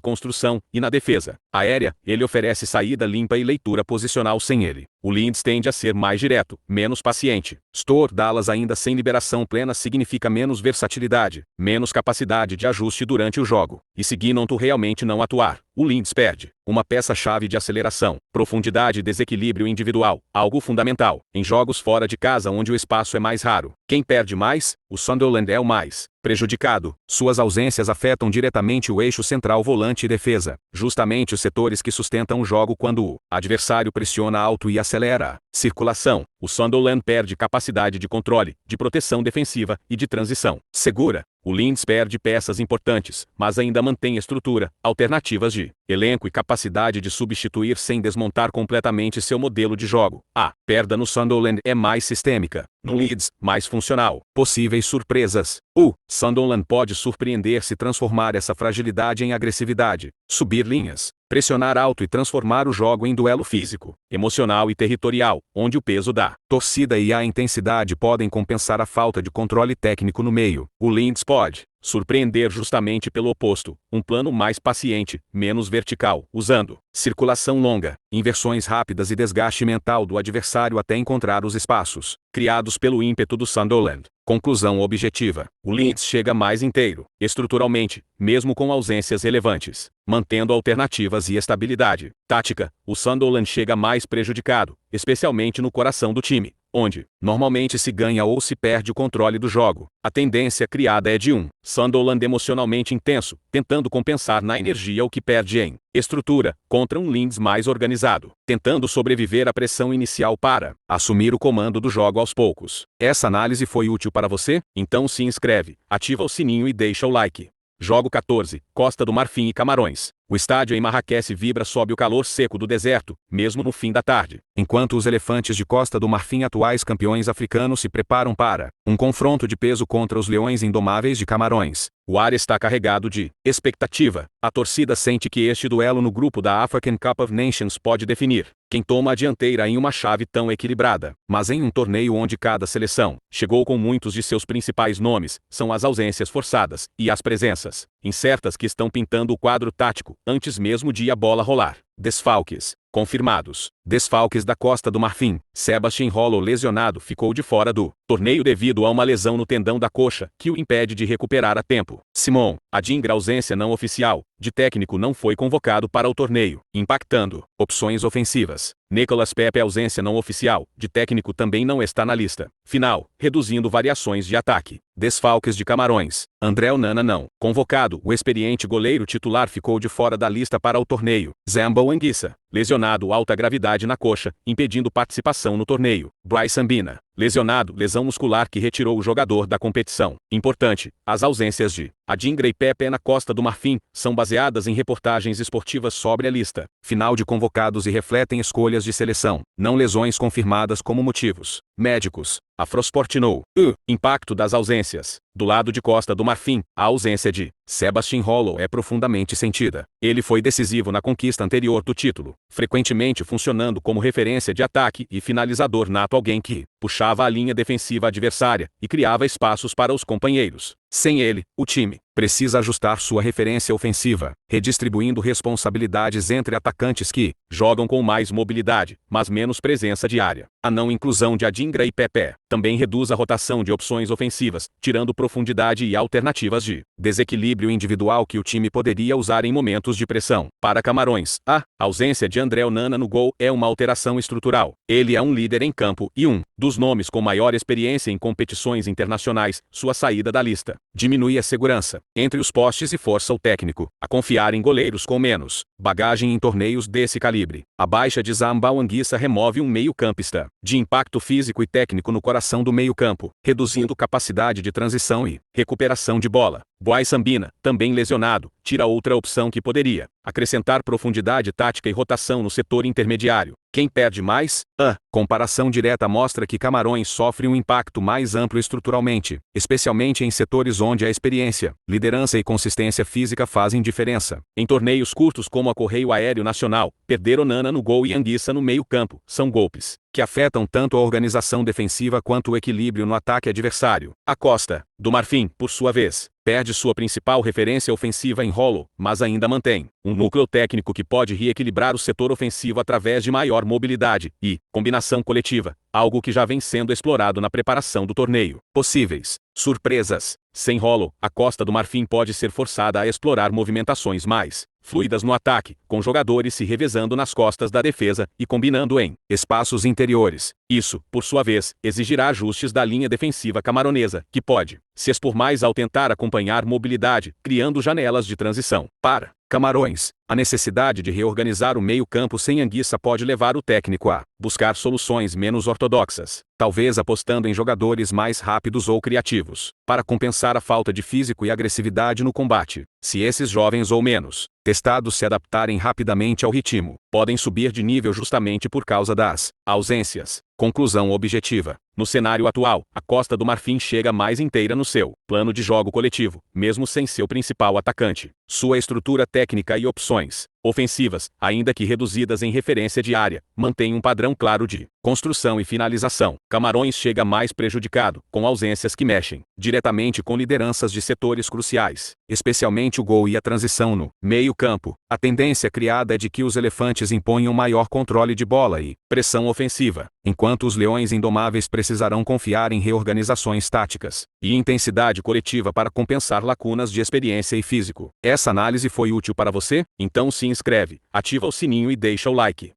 construção e na defesa aérea. Ele oferece saída limpa e leitura posicional. Sem ele, o Leeds tende a ser mais direto, menos paciente. Stuart Dallas ainda sem liberação plena significa menos versatilidade, menos capacidade de ajuste durante o jogo. E se Guinan realmente não atuar, o Leeds perde uma peça-chave de aceleração, profundidade e desequilíbrio individual, algo fundamental em jogos fora de casa onde o espaço é mais raro. Quem perde mais? O Sunderland é o mais prejudicado. Suas ausências afetam diretamente o eixo central volante e defesa, justamente os setores que sustentam o jogo quando o adversário pressiona alto e acelera. Circulação. O Sunderland perde capacidade de controle, de proteção defensiva e de transição segura. O Leeds perde peças importantes, mas ainda mantém estrutura, alternativas de elenco e capacidade de substituir sem desmontar completamente seu modelo de jogo. A perda no Sunderland é mais sistêmica, no Leeds, mais funcional. Possíveis surpresas. O Sunderland pode surpreender se transformar essa fragilidade em agressividade, subir linhas, pressionar alto e transformar o jogo em duelo físico, emocional e territorial, onde o peso da torcida e a intensidade podem compensar a falta de controle técnico no meio. O Leeds pode surpreender justamente pelo oposto, um plano mais paciente, menos vertical, usando circulação longa, inversões rápidas e desgaste mental do adversário até encontrar os espaços criados pelo ímpeto do Sunderland. Conclusão objetiva. O Leeds chega mais inteiro, estruturalmente, mesmo com ausências relevantes, mantendo alternativas e estabilidade tática. O Sunderland chega mais prejudicado, especialmente no coração do time, onde normalmente se ganha ou se perde o controle do jogo. A tendência criada é de um Sunderland emocionalmente intenso, tentando compensar na energia o que perde em estrutura, contra um Leeds mais organizado, tentando sobreviver à pressão inicial para assumir o comando do jogo aos poucos. Essa análise foi útil para você? Então se inscreve, ativa o sininho e deixa o like. Jogo 14, Costa do Marfim e Camarões. O estádio em Marrakech vibra sob o calor seco do deserto, mesmo no fim da tarde, enquanto os elefantes de Costa do Marfim, atuais campeões africanos, se preparam para um confronto de peso contra os leões indomáveis de Camarões. O ar está carregado de expectativa. A torcida sente que este duelo no grupo da African Cup of Nations pode definir quem toma a dianteira em uma chave tão equilibrada. Mas em um torneio onde cada seleção chegou com muitos de seus principais nomes, são as ausências forçadas e as presenças incertas que estão pintando o quadro tático, antes mesmo de a bola rolar. Desfalques confirmados. Desfalques da Costa do Marfim. Sebastian Rollo, lesionado, ficou de fora do torneio devido a uma lesão no tendão da coxa, que o impede de recuperar a tempo. Simon Adingra, ausência não oficial, de técnico, não foi convocado para o torneio, impactando opções ofensivas. Nicolas Pepe, ausência não oficial, de técnico, também não está na lista final, reduzindo variações de ataque. Desfalques de Camarões. André Onana não convocado. O experiente goleiro titular ficou de fora da lista para o torneio. Zambo Anguissa, lesionado, alta gravidade na coxa, impedindo participação no torneio. Bryce Ambina, Lesionado, lesão muscular que retirou o jogador da competição. Importante, as ausências de Adingra e Pepe na Costa do Marfim são baseadas em reportagens esportivas sobre a lista final de convocados e refletem escolhas de seleção, não lesões confirmadas como motivos médicos. Afrosportinou. Impacto das ausências. Do lado de Costa do Marfim, a ausência de Sebastian Hollow é profundamente sentida. Ele foi decisivo na conquista anterior do título, frequentemente funcionando como referência de ataque e finalizador nato, alguém que puxava a linha defensiva adversária e criava espaços para os companheiros. Sem ele, o time precisa ajustar sua referência ofensiva, redistribuindo responsabilidades entre atacantes que jogam com mais mobilidade, mas menos presença de área. A não inclusão de Adingra e Pepe também reduz a rotação de opções ofensivas, tirando profundidade e alternativas de desequilíbrio individual que o time poderia usar em momentos de pressão. Para Camarões, a ausência de André Onana no gol é uma alteração estrutural. Ele é um líder em campo e um dos nomes com maior experiência em competições internacionais. Sua saída da lista diminui a segurança entre os postes e força o técnico a confiar em goleiros com menos bagagem em torneios desse calibre. A baixa de Zambal Anguissa remove um meio-campista de impacto físico e técnico no coração do meio-campo, reduzindo capacidade de transição e recuperação de bola. Boy Sambina, também lesionado, tira outra opção que poderia acrescentar profundidade tática e rotação no setor intermediário. Quem perde mais? A comparação direta mostra que Camarões sofre um impacto mais amplo estruturalmente, especialmente em setores onde a experiência, liderança e consistência física fazem diferença. Em torneios curtos como a Correio Aéreo Nacional, perder Onana no gol e Anguissa no meio-campo são golpes que afetam tanto a organização defensiva quanto o equilíbrio no ataque adversário. A Costa do Marfim, por sua vez, perde sua principal referência ofensiva em Hollow, mas ainda mantém um núcleo técnico que pode reequilibrar o setor ofensivo através de maior mobilidade e combinação coletiva, algo que já vem sendo explorado na preparação do torneio. Possíveis surpresas. Sem Hollow, a Costa do Marfim pode ser forçada a explorar movimentações mais fluidas no ataque, com jogadores se revezando nas costas da defesa e combinando em espaços interiores. Isso, por sua vez, exigirá ajustes da linha defensiva camaronesa, que pode se expor mais ao tentar acompanhar mobilidade, criando janelas de transição. Para Camarões, a necessidade de reorganizar o meio-campo sem Anguissa pode levar o técnico a buscar soluções menos ortodoxas, talvez apostando em jogadores mais rápidos ou criativos, para compensar a falta de físico e agressividade no combate. Se esses jovens ou menos testados se adaptarem rapidamente ao ritmo, podem subir de nível justamente por causa das ausências. Conclusão objetiva. No cenário atual, a Costa do Marfim chega mais inteira no seu plano de jogo coletivo, mesmo sem seu principal atacante. Sua estrutura técnica e opções ofensivas, ainda que reduzidas em referência de área, mantém um padrão claro de construção e finalização. Camarões chega mais prejudicado, com ausências que mexem diretamente com lideranças de setores cruciais, especialmente o gol e a transição no meio-campo. A tendência criada é de que os elefantes imponham maior controle de bola e pressão ofensiva, enquanto os leões indomáveis precisarão confiar em reorganizações táticas e intensidade coletiva para compensar lacunas de experiência e físico. Essa análise foi útil para você? Então se inscreve, ativa o sininho e deixa o like.